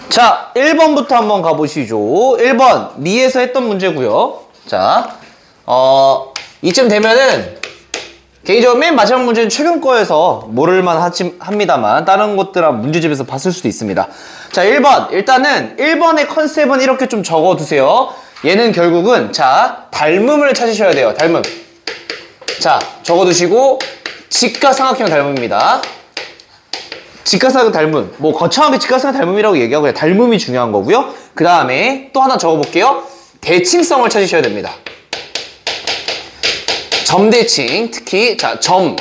자, 1번부터 한번 가보시죠. 1번 리에서 했던 문제고요. 자, 이쯤 되면은 개인적으로 맨 마지막 문제는 최근 거여서 모를만 합니다만 다른 것들은 문제집에서 봤을 수도 있습니다. 자, 1번 일단은 1번의 컨셉은 이렇게 좀 적어두세요. 얘는 결국은 자, 닮음을 찾으셔야 돼요. 닮음. 자, 적어두시고 직가삼각형 닮음입니다. 직가삼각형 닮음, 뭐 거창하게 직가삼각형 닮음이라고 얘기하고 그냥 닮음이 중요한 거고요. 그 다음에 또 하나 적어볼게요. 대칭성을 찾으셔야 됩니다. 점대칭, 특히 자, 점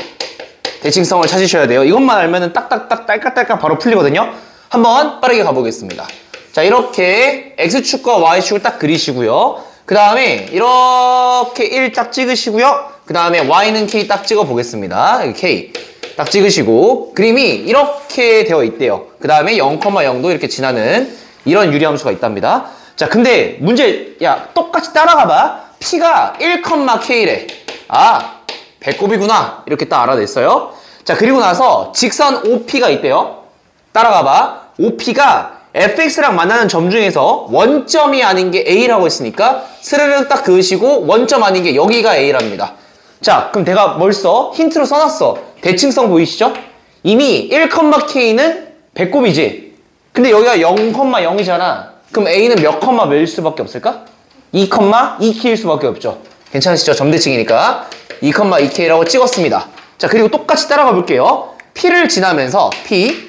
대칭성을 찾으셔야 돼요. 이것만 알면은 딱딱딱 딸깍딸깍 바로 풀리거든요. 한번 빠르게 가보겠습니다. 자, 이렇게 X축과 Y축을 딱 그리시고요. 그 다음에 이렇게 1 딱 찍으시고요. 그 다음에 Y는 K 딱 찍어 보겠습니다. K 딱 찍으시고 그림이 이렇게 되어 있대요. 그 다음에 0,0도 이렇게 지나는 이런 유리함수가 있답니다. 자, 근데 문제, 야, 똑같이 따라가봐. P가 1,K래. 아, 배꼽이구나. 이렇게 딱 알아냈어요. 자, 그리고 나서 직선 OP가 있대요. 따라가봐. OP가 fx랑 만나는 점 중에서 원점이 아닌 게 a라고 했으니까 스르륵 딱 그으시고 원점 아닌 게 여기가 a랍니다. 자, 그럼 내가 뭘 써? 힌트로 써놨어. 대칭성 보이시죠? 이미 1,k는 배꼽이지. 근데 여기가 0,0이잖아. 그럼 a는 몇일 수밖에 없을까? 2,2k일 수밖에 없죠. 괜찮으시죠? 점대칭이니까 2,2k라고 찍었습니다. 자, 그리고 똑같이 따라가 볼게요. P를 지나면서 P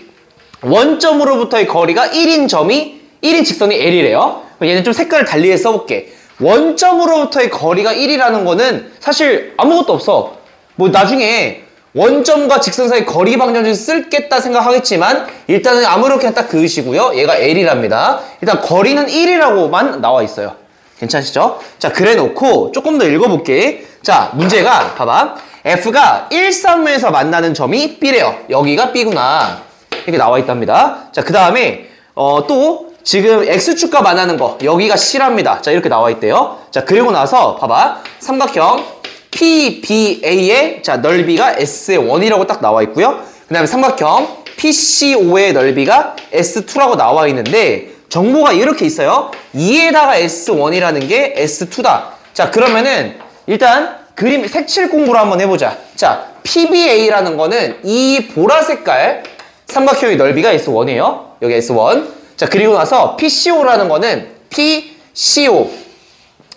원점으로부터의 거리가 1인 점이 1인 직선이 L이래요. 얘는 좀 색깔을 달리해 써볼게. 원점으로부터의 거리가 1이라는 거는 사실 아무것도 없어. 뭐 나중에 원점과 직선 사이 거리 방정식 쓸겠다 생각하겠지만 일단은 아무렇게나 딱 그으시고요. 얘가 L이랍니다. 일단 거리는 1이라고만 나와 있어요. 괜찮으시죠? 자, 그래 놓고 조금 더 읽어볼게. 자, 문제가 봐봐. F가 1, 3에서 만나는 점이 B래요. 여기가 B구나. 이렇게 나와 있답니다. 자, 그 다음에 또 지금 X축과 만나는 거 여기가 C랍니다. 자, 이렇게 나와 있대요. 자, 그리고 나서 봐봐. 삼각형 PBA의 자, 넓이가 S1이라고 딱 나와 있고요. 그 다음에 삼각형 PCO의 넓이가 S2라고 나와 있는데 정보가 이렇게 있어요. 2에다가 S1이라는 게 S2다. 자, 그러면은 일단 그림 색칠 공부를 한번 해보자. 자, PBA라는 거는 이 보라 색깔 삼각형의 넓이가 S1이에요. 여기 S1. 자, 그리고 나서 PCO라는 거는 PCO.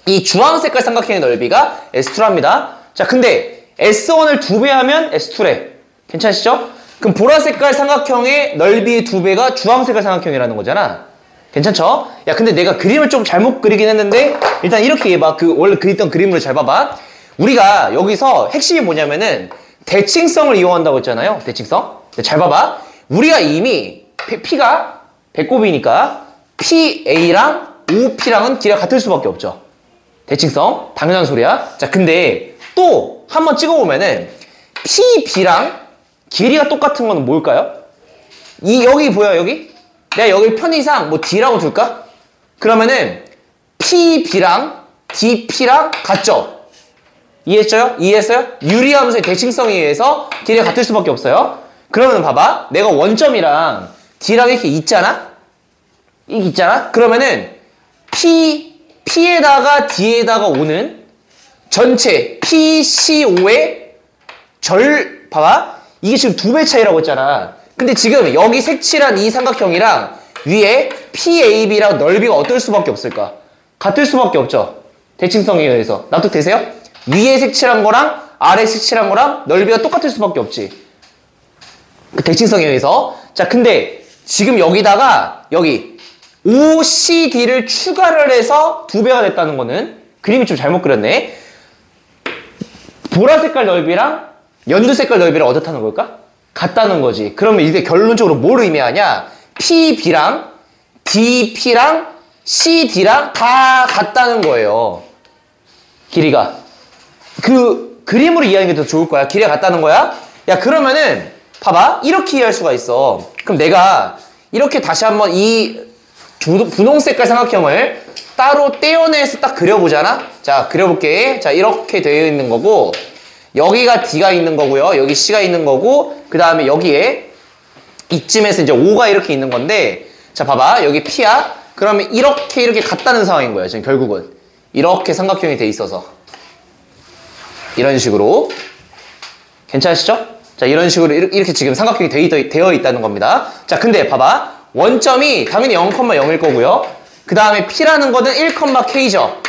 이 주황 색깔 삼각형의 넓이가 S2랍니다. 자, 근데 S1을 2배 하면 S2래. 괜찮으시죠? 그럼 보라 색깔 삼각형의 넓이의 2배가 주황 색깔 삼각형이라는 거잖아. 괜찮죠? 야, 근데 내가 그림을 좀 잘못 그리긴 했는데 일단 이렇게 해봐. 원래 그렸던 그림으로 잘 봐봐. 우리가 여기서 핵심이 뭐냐면은 대칭성을 이용한다고 했잖아요. 대칭성. 잘 봐봐. 우리가 이미 P가 배꼽이니까 PA랑 OP랑은 길이가 같을 수밖에 없죠. 대칭성. 당연한 소리야. 자, 근데 또 한번 찍어보면은 PB랑 길이가 똑같은 거는 뭘까요? 여기 보여, 여기? 내가 여기 편의상 뭐 D라고 둘까? 그러면은 PB랑 DP랑 같죠? 이해했어요? 이해했어요? 유리함수의 대칭성에 의해서 길이가 같을 수밖에 없어요. 그러면 봐봐. 내가 원점이랑 D랑 이렇게 있잖아? 이렇게 있잖아? 그러면은 P에다가 D에다가 오는 전체 PCO의 봐봐. 이게 지금 2배 차이라고 했잖아. 근데 지금 여기 색칠한 이 삼각형이랑 위에 PAB랑 넓이가 어떨 수밖에 없을까? 같을 수밖에 없죠. 대칭성에 의해서. 납득되세요? 위에 색칠한 거랑 아래 색칠한 거랑 넓이가 똑같을 수밖에 없지. 그 대칭성에 의해서. 자, 근데 지금 여기다가 여기 OCD를 추가를 해서 2배가 됐다는 거는 그림이 좀 잘못 그렸네. 보라 색깔 넓이랑 연두 색깔 넓이랑 어떻다는 걸까? 같다는 거지. 그러면 이게 결론적으로 뭘 의미하냐? PB랑 DP랑 CD랑 다 같다는 거예요. 길이가. 그 그림으로 이해하는 게 더 좋을 거야. 길이가 같다는 거야? 야, 그러면은 봐봐. 이렇게 이해할 수가 있어. 그럼 내가 이렇게 다시 한번 이 분홍 색깔 삼각형을 따로 떼어내서 딱 그려보잖아? 자, 그려볼게. 자, 이렇게 되어 있는 거고 여기가 D가 있는 거고요. 여기 C가 있는 거고 그 다음에 여기에 이쯤에서 이제 O가 이렇게 있는 건데 자, 봐봐. 여기 P야. 그러면 이렇게 같다는 상황인 거예요. 지금 결국은. 이렇게 삼각형이 돼 있어서. 이런 식으로. 괜찮으시죠? 자, 이런 식으로 이렇게 지금 삼각형이 되어 있다는 겁니다. 자, 근데 봐봐. 원점이 당연히 0,0일 거고요. 그 다음에 P라는 거는 1,K죠.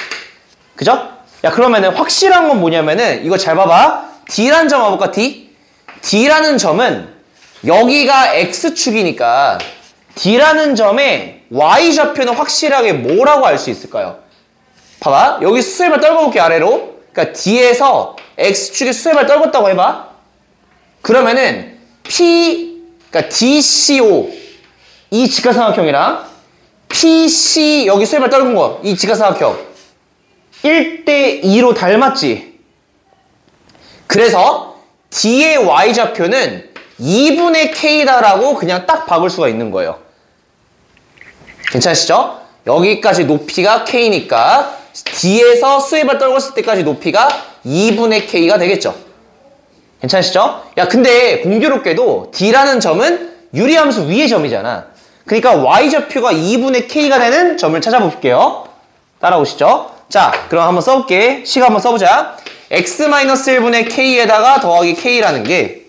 그죠? 야, 그러면은 확실한 건 뭐냐면은 이거 잘 봐봐. D라는 점 와볼까? D라는 점은 여기가 X축이니까 D라는 점의 Y좌표는 확실하게 뭐라고 알 수 있을까요? 봐봐. 여기 수세발 떨궈볼게, 아래로. 그러니까 D에서 X축에 수세발 떨궜다고 해봐. 그러면은 그러니까 DCO 이 직각삼각형이랑 PC 여기 수세발 떨군 거 이 직각삼각형 1대2로 닮았지. 그래서 D의 Y좌표는 2분의 K다라고 그냥 딱 박을 수가 있는 거예요. 괜찮으시죠? 여기까지 높이가 K니까 D에서 수에발 떨궜을 때까지 높이가 2분의 K가 되겠죠. 괜찮으시죠? 야, 근데 공교롭게도 D라는 점은 유리함수 위의 점이잖아. 그러니까 Y좌표가 2분의 K가 되는 점을 찾아볼게요. 따라오시죠? 자, 그럼 한번 써볼게. 식 한번 써보자. X-1분의 K에다가 더하기 K라는 게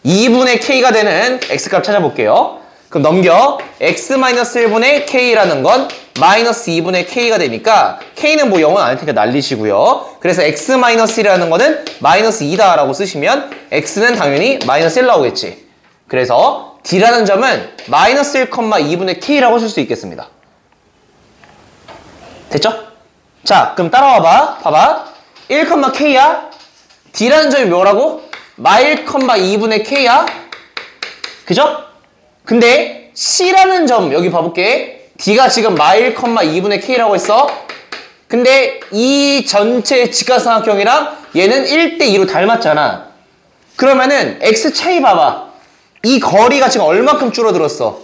2분의 K가 되는 X값 찾아볼게요. 그럼 넘겨. X-1분의 K라는 건 마이너스 2분의 K가 되니까 K는 뭐 0은 아닐 테니까 날리시고요. 그래서 X-1이라는 거는 마이너스 2다 라고 쓰시면 X는 당연히 마이너스 1 나오겠지. 그래서 D라는 점은 마이너스 1,2분의 K라고 쓸 수 있겠습니다. 됐죠? 자, 그럼 따라와봐. 봐봐. 1,K야? D라는 점이 뭐라고? -1,2분의 K야? 그죠? 근데 C라는 점 여기 봐볼게. D가 지금 -1,2분의 K라고 했어. 근데 이 전체 직각삼각형이랑 얘는 1대2로 닮았잖아. 그러면은 X 차이 봐봐. 이 거리가 지금 얼마큼 줄어들었어?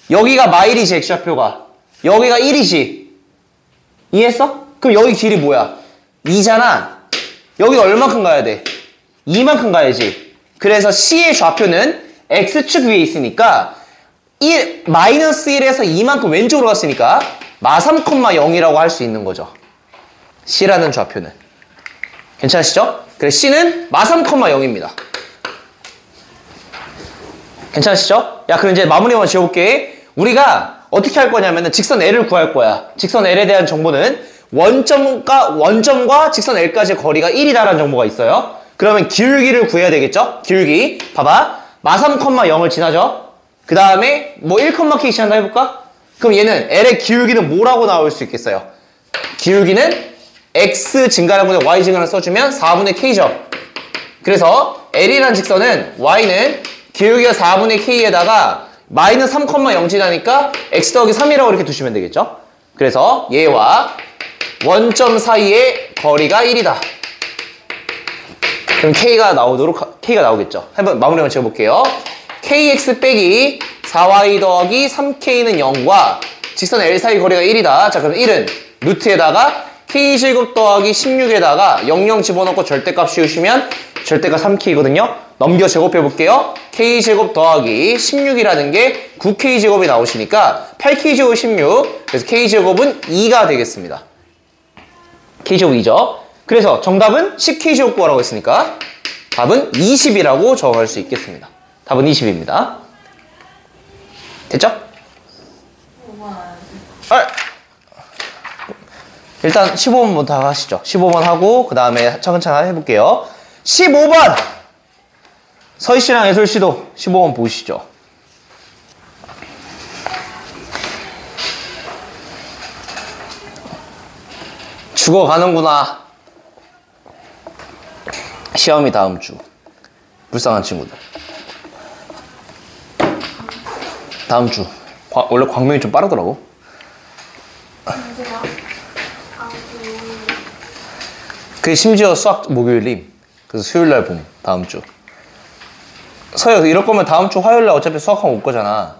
여기가 마일이지, X좌표가. 여기가 1이지. 이해했어? 그럼 여기 길이 뭐야? 2잖아. 여기 얼마큼 가야 돼? 2만큼 가야지. 그래서 C의 좌표는 X축 위에 있으니까 -1에서 2만큼 왼쪽으로 갔으니까 -3,0이라고 할 수 있는 거죠. C라는 좌표는. 괜찮으시죠? 그래서 C는 -3,0입니다. 괜찮으시죠? 야, 그럼 이제 마무리 한번 지어볼게. 우리가 어떻게 할 거냐면은 직선 L을 구할 거야. 직선 L에 대한 정보는 원점과 직선 L까지의 거리가 1이다라는 정보가 있어요. 그러면 기울기를 구해야 되겠죠? 기울기. 봐봐. -3,0을 지나죠? 그 다음에 뭐 1,K 지난다 해볼까? 그럼 얘는 L의 기울기는 뭐라고 나올 수 있겠어요? 기울기는 X 증가량분의 Y 증가량 써주면 4분의 K죠. 그래서 L이라는 직선은 Y는 기울기가 4분의 K에다가 -3,0 지나니까 X 더하기 3이라고 이렇게 두시면 되겠죠? 그래서 얘와 원점 사이의 거리가 1이다. 그럼 K가 나오겠죠? 한번 마무리 한번 지어볼게요. KX 빼기 4Y 더하기 3K는 0과 직선 L 사이 거리가 1이다. 자, 그럼 1은 루트에다가 K제곱 더하기 16에다가 00 집어넣고 절대값 씌우시면 절대가 3K거든요. 넘겨 제곱해볼게요. K제곱 더하기 16이라는 게 9K제곱이 나오시니까 8K제곱 16. 그래서 K제곱은 2가 되겠습니다. K제곱 2죠. 그래서 정답은 10K제곱 구하라고 했으니까 답은 20이라고 적어갈 수 있겠습니다. 답은 20입니다. 됐죠? 일단 15번부터 하시죠. 15번 하고 그 다음에 차근차근 해볼게요. 15번! 서희씨랑 예솔씨도 15번 보시죠. 죽어가는구나. 시험이 다음 주. 불쌍한 친구들. 다음 주. 원래 광명이 좀 빠르더라고. 그게 심지어 수학 목요일임. 그래서 수요일날 봄. 다음 주. 서희 이럴 거면 다음 주 화요일날 어차피 수학하고 올 거잖아.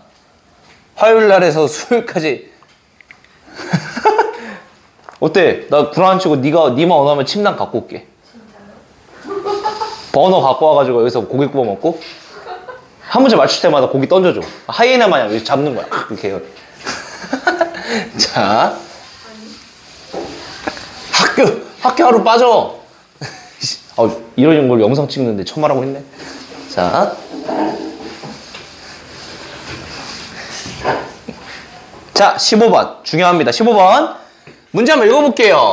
화요일날에서 수요일까지. 어때? 나 구라치고 니만 원하면 침낭 갖고 올게. 버너 갖고 와가지고 여기서 고기 구워 먹고. 한 문제 맞출 때마다 고기 던져줘. 하이에나 마냥 이렇게 잡는 거야. 이렇게 해요. 자, 학교 하루 빠져. 이런 걸 영상 찍는데 처말하고 있네. 자, 자, 15번 중요합니다. 15번 문제 한번 읽어볼게요.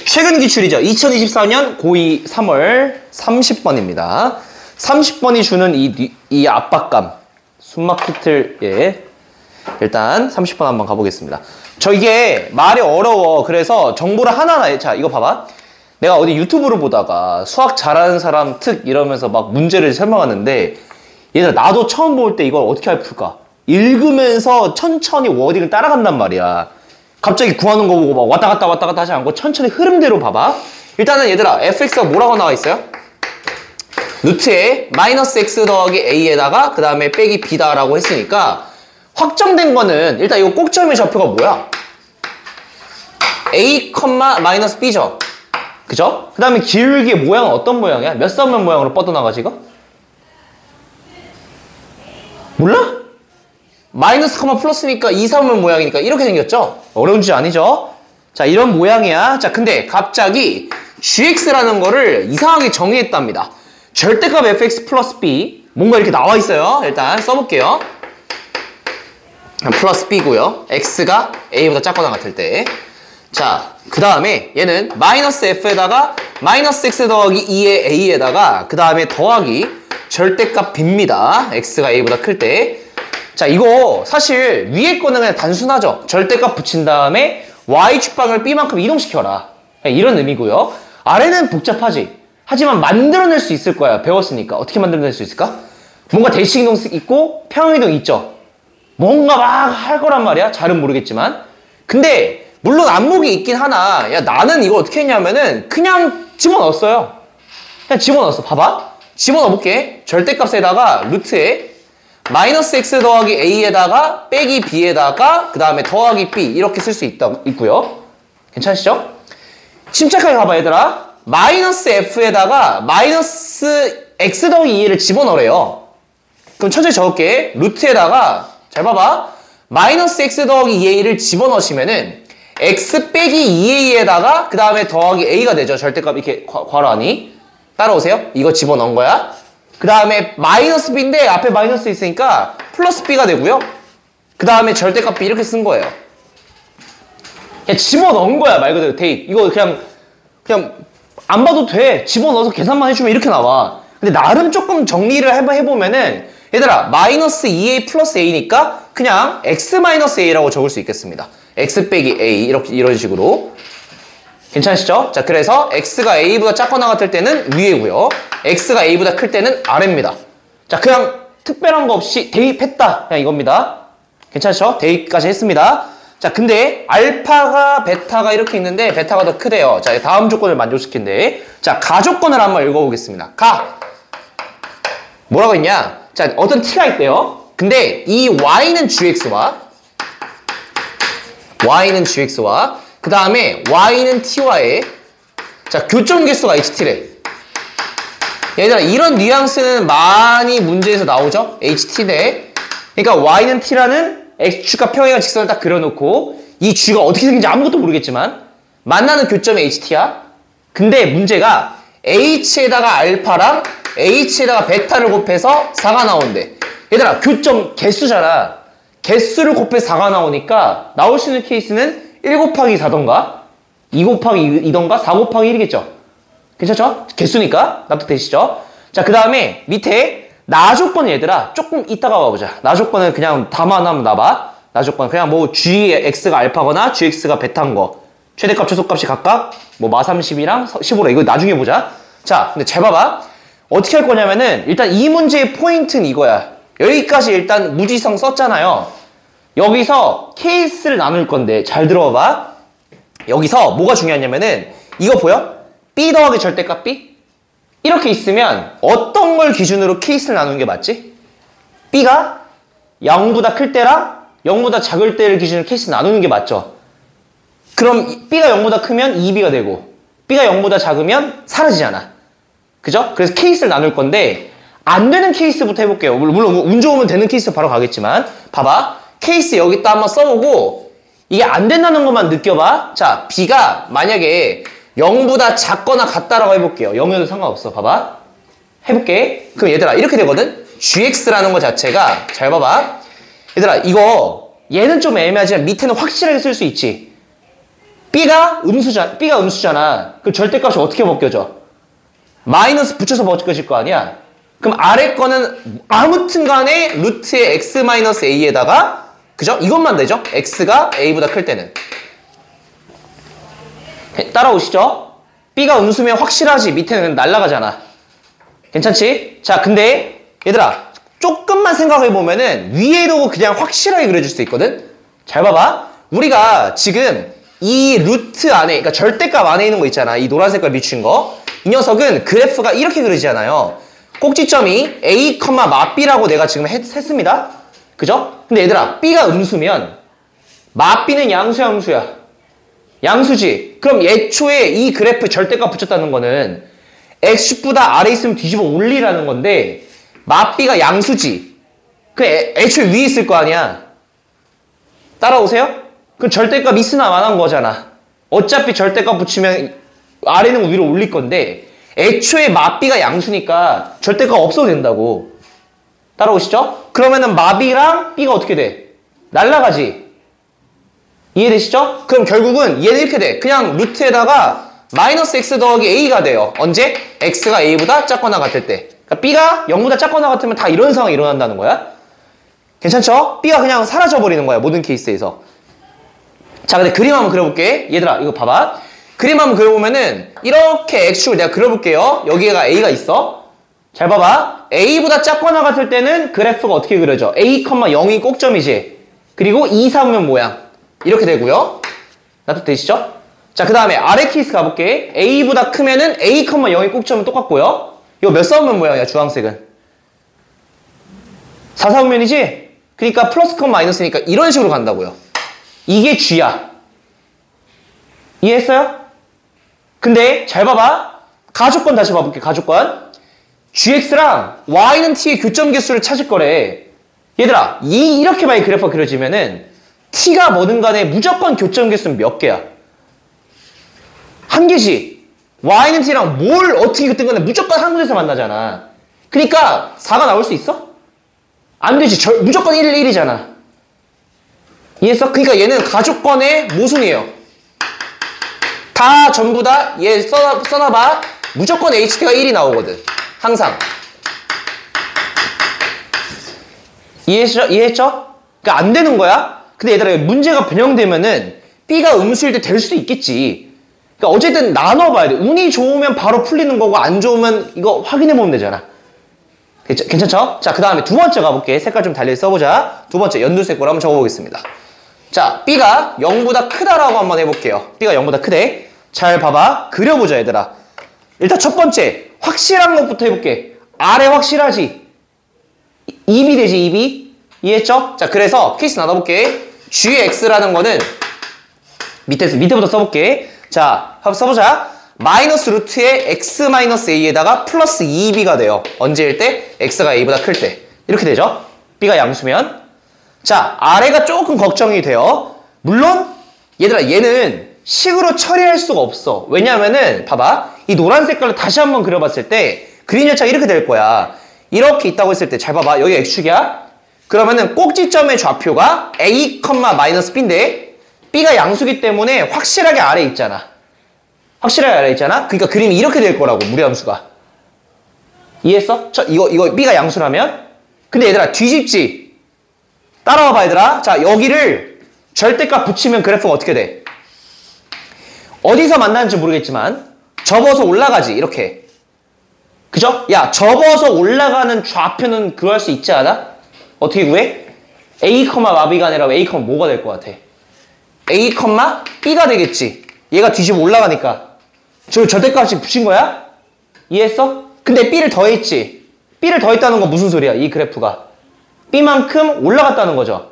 최근 기출이죠. 2024년 고2 3월 30번입니다. 30번이 주는 이 압박감, 숨막히틀, 예. 일단 30번 한번 가보겠습니다. 저 이게 말이 어려워. 그래서 정보를 하나하나, 자, 이거 봐봐. 내가 어디 유튜브를 보다가 수학 잘하는 사람 특 이러면서 막 문제를 설명하는데, 얘들아, 나도 처음 볼 때 이걸 어떻게 풀까? 읽으면서 천천히 워딩을 따라간단 말이야. 갑자기 구하는 거 보고 막 왔다 갔다 하지 않고 천천히 흐름대로 봐봐. 일단은 얘들아, fx가 뭐라고 나와 있어요? 루트에 마이너스 x 더하기 a에다가 그 다음에 빼기 b다라고 했으니까 확정된 거는 일단 이거 꼭점의 좌표가 뭐야? a, 마이너스 b죠. 그죠? 그 다음에 기울기의 모양은 어떤 모양이야? 몇 사면 모양으로 뻗어나가지 이거? 몰라? 마이너스, 플러스니까 2, 3은 모양이니까 이렇게 생겼죠? 어려운 주제 아니죠? 자, 이런 모양이야. 자, 근데 갑자기 gx라는 거를 이상하게 정의했답니다. 절대값 fx 플러스 b. 뭔가 이렇게 나와 있어요. 일단 써볼게요. 플러스 b고요. x가 a보다 작거나 같을 때. 자, 그 다음에 얘는 마이너스 f에다가 마이너스 x 더하기 2의 a에다가 그 다음에 더하기 절대값 b입니다. x가 a보다 클 때. 자, 이거 사실 위에 거는 그냥 단순하죠. 절대값 붙인 다음에 y축방을 b만큼 이동시켜라. 이런 의미고요. 아래는 복잡하지. 하지만 만들어낼 수 있을 거야. 배웠으니까. 어떻게 만들어낼 수 있을까? 뭔가 대칭이동 있고 평행이동 있죠. 뭔가 막 할 거란 말이야. 잘은 모르겠지만. 근데 물론 안목이 있긴 하나. 야, 나는 이거 어떻게 했냐면은 그냥 집어넣었어요. 그냥 집어넣었어. 봐봐. 집어넣어볼게. 절대값에다가 루트에 마이너스 x 더하기 a에다가 빼기 b에다가 그 다음에 더하기 b 이렇게 쓸 수 있고요. 괜찮으시죠? 침착하게 가봐 얘들아. 마이너스 f에다가 마이너스 x 더하기 2를 집어넣으래요. 그럼 천천히 적을게. 루트에다가 잘 봐봐. 마이너스 x 더하기 2a를 집어넣으시면은 x 빼기 2a에다가 그 다음에 더하기 a가 되죠. 절대값 이렇게 괄호 안이. 따라오세요. 이거 집어넣은 거야. 그 다음에 마이너스 b인데 앞에 마이너스 있으니까 플러스 b가 되고요. 그 다음에 절대값 b 이렇게 쓴 거예요. 그냥 집어넣은 거야. 말 그대로 대입. 이거 그냥 안 봐도 돼. 집어넣어서 계산만 해주면 이렇게 나와. 근데 나름 조금 정리를 해보면은 얘들아 마이너스 2a 플러스 a니까 그냥 x 마이너스 a라고 적을 수 있겠습니다. x 빼기 a 이런 식으로. 괜찮으시죠? 자, 그래서 x가 a보다 작거나 같을 때는 위에고요. x가 a보다 클 때는 아래입니다. 자, 그냥 특별한 거 없이 대입했다. 그냥 이겁니다. 괜찮으시죠? 대입까지 했습니다. 자, 근데 알파가 베타가 이렇게 있는데 베타가 더 크대요. 자, 다음 조건을 만족시킨대. 자, 가조건을 한번 읽어보겠습니다. 뭐라고 했냐? 자, 어떤 t가 있대요. 근데 이 y는 gx와 그 다음에 y는 t와의 자, 교점 개수가 ht래. 얘들아, 이런 뉘앙스는 많이 문제에서 나오죠? ht네. 그러니까 y는 t라는 x축과 평행한 직선을 딱 그려놓고 이 g가 어떻게 생긴지 아무것도 모르겠지만 만나는 교점이 ht야. 근데 문제가 h에다가 알파랑 h에다가 베타를 곱해서 4가 나온대. 얘들아, 교점 개수잖아. 개수를 곱해서 4가 나오니까 나올 수 있는 케이스는 1 곱하기 4던가 2 곱하기 2던가 4 곱하기 1이겠죠. 괜찮죠? 개수니까 납득되시죠? 자, 그 다음에 밑에 나 조건 얘들아 조금 이따가 와보자. 나 조건은 그냥 다만 한번 놔봐. 나 조건 그냥 뭐 gx가 알파거나 gx가 베타인 거 최대값 최소값이 각각 뭐 마30이랑 15라 이거 나중에 보자. 자, 근데 잘 봐봐. 어떻게 할 거냐면은 일단 이 문제의 포인트는 이거야. 여기까지 일단 무지성 썼잖아요. 여기서 케이스를 나눌 건데 잘 들어봐. 여기서 뭐가 중요하냐면은 이거 보여? b 더하기 절대값 b? 이렇게 있으면 어떤 걸 기준으로 케이스를 나누는 게 맞지? b가 0보다 클 때랑 0보다 작을 때를 기준으로 케이스 나누는 게 맞죠? 그럼 b가 0보다 크면 2b가 되고 b가 0보다 작으면 사라지잖아. 그죠? 그래서 케이스를 나눌 건데 안 되는 케이스부터 해볼게요. 물론 운 좋으면 되는 케이스 바로 가겠지만 봐봐. 케이스 여기다 한번 써보고 이게 안 된다는 것만 느껴봐. 자, B가 만약에 0보다 작거나 같다라고 해볼게요. 0이어도 상관없어. 봐봐. 해볼게. 그럼 얘들아 이렇게 되거든. GX라는 거 자체가 잘 봐봐. 얘들아 이거 얘는 좀 애매하지만 밑에는 확실하게 쓸 수 있지. B가 음수잖아. 그럼 절대값이 어떻게 벗겨져? 마이너스 붙여서 벗겨질 거 아니야? 그럼 아래 거는 아무튼 간에 루트의 x-a에다가 그죠? 이것만 되죠? x가 a보다 클 때는. 따라오시죠? B가 음수면 확실하지. 밑에는 날아가잖아. 괜찮지? 자, 근데 얘들아 조금만 생각해보면은 위에도 그냥 확실하게 그려줄 수 있거든? 잘 봐봐. 우리가 지금 이 루트 안에, 그러니까 절대값 안에 있는 거 있잖아. 이 노란 색깔 비춘 거. 이 녀석은 그래프가 이렇게 그려지잖아요. 꼭지점이 a, 마b라고 내가 지금 했습니다. 그죠? 근데 얘들아 B가 음수면 마b는 양수야 음수야? 양수지. 그럼 애초에 이 그래프 절대값 붙였다는 거는 x축보다 아래 있으면 뒤집어 올리라는 건데 마b가 양수지. 그 애초에 위에 있을 거 아니야. 따라오세요? 그럼 절대값 있으나 마나한 거잖아. 어차피 절대값 붙이면 아래는 위로 올릴 건데 애초에 마b가 양수니까 절대값 없어도 된다고. 따라오시죠? 그러면은 마b랑 b가 어떻게 돼? 날라가지. 이해되시죠? 그럼 결국은 얘는 이렇게 돼. 그냥 루트에다가 마이너스 x 더하기 a가 돼요. 언제? x가 a보다 작거나 같을 때. 그러니까 b가 0보다 작거나 같으면 다 이런 상황이 일어난다는 거야. 괜찮죠? b가 그냥 사라져버리는 거야. 모든 케이스에서. 자, 근데 그림 한번 그려볼게. 얘들아 이거 봐봐. 그림 한번 그려보면은 이렇게 x축을 내가 그려볼게요. 여기가 a가 있어. 잘 봐봐. a보다 작거나 같을 때는 그래프가 어떻게 그려져? a, 0이 꼭점이지. 그리고 2, 3은 모양. 이렇게 되고요. 나도 되시죠? 자, 그 다음에 아래 케이스 가볼게. a보다 크면은 a, 0이 꼭점은 똑같고요. 이거 몇 사분면 모양이야, 주황색은? 4사분면이지? 그러니까 플러스, 마이너스니까 이런 식으로 간다고요. 이게 g야. 이해했어요? 근데 잘 봐봐. 가족권 다시 봐볼게. 가족권. gx랑 y는 t의 교점 개수를 찾을 거래. 얘들아 이렇게 만약 그래프가 그려지면은 t가 뭐든 간에 무조건 교점 개수는 몇 개야? 한 개지. y는 t랑 뭘 어떻게 그든 간에 무조건 한 곳에서 만나잖아. 그러니까 4가 나올 수 있어? 안 되지. 무조건 1, 1이잖아. 이해했어? 그러니까 얘는 가족권의 모순이에요. 다 전부 다 얘 써놔봐. 무조건 HT가 1이 나오거든. 항상. 이해했죠? 그러니까 안 되는 거야. 근데 얘들아 문제가 변형되면은 B가 음수일 때 될 수도 있겠지. 그러니까 어쨌든 나눠봐야 돼. 운이 좋으면 바로 풀리는 거고 안 좋으면 이거 확인해보면 되잖아. 괜찮죠? 자, 그 다음에 두 번째 가볼게. 색깔 좀 달리 써보자. 두 번째 연두색으로 한번 적어보겠습니다. 자, B가 0보다 크다라고 한번 해볼게요. B가 0보다 크대. 잘 봐봐. 그려보자 얘들아. 일단 첫 번째 확실한 것부터 해볼게. 아래 확실하지? 2B 되지 2B? 이해했죠? 자, 그래서 케이스 나눠볼게. gx라는 거는 밑에부터 써볼게. 자, 한번 써보자. 마이너스 루트의 x-a에다가 플러스 2b가 돼요. 언제일 때? x가 a보다 클 때. 이렇게 되죠? b가 양수면. 자, 아래가 조금 걱정이 돼요. 물론 얘들아 얘는 식으로 처리할 수가 없어. 왜냐하면은 봐봐. 이 노란 색깔로 다시 한번 그려봤을 때 그림 열차가 이렇게 될 거야. 이렇게 있다고 했을 때 잘 봐봐. 여기 x축이야. 그러면은 꼭지점의 좌표가 a, b인데 b가 양수기 때문에 확실하게 아래에 있잖아. 확실하게 아래에 있잖아. 그러니까 그림이 이렇게 될 거라고. 무리함수가. 이해했어? 이거 b가 양수라면? 근데 얘들아 뒤집지. 따라와봐 얘들아. 자, 여기를 절대값 붙이면 그래프가 어떻게 돼? 어디서 만나는지 모르겠지만 접어서 올라가지. 이렇게. 그죠? 야, 접어서 올라가는 좌표는 구할 수 있지 않아? 어떻게 구해? a, 마b가 아니라 a, 뭐가 될 것 같아? a, b가 되겠지. 얘가 뒤집어 올라가니까. 저 절대값이 붙인 거야? 이해했어? 근데 b를 더했지. b를 더했다는 건 무슨 소리야? 이 그래프가. b만큼 올라갔다는 거죠.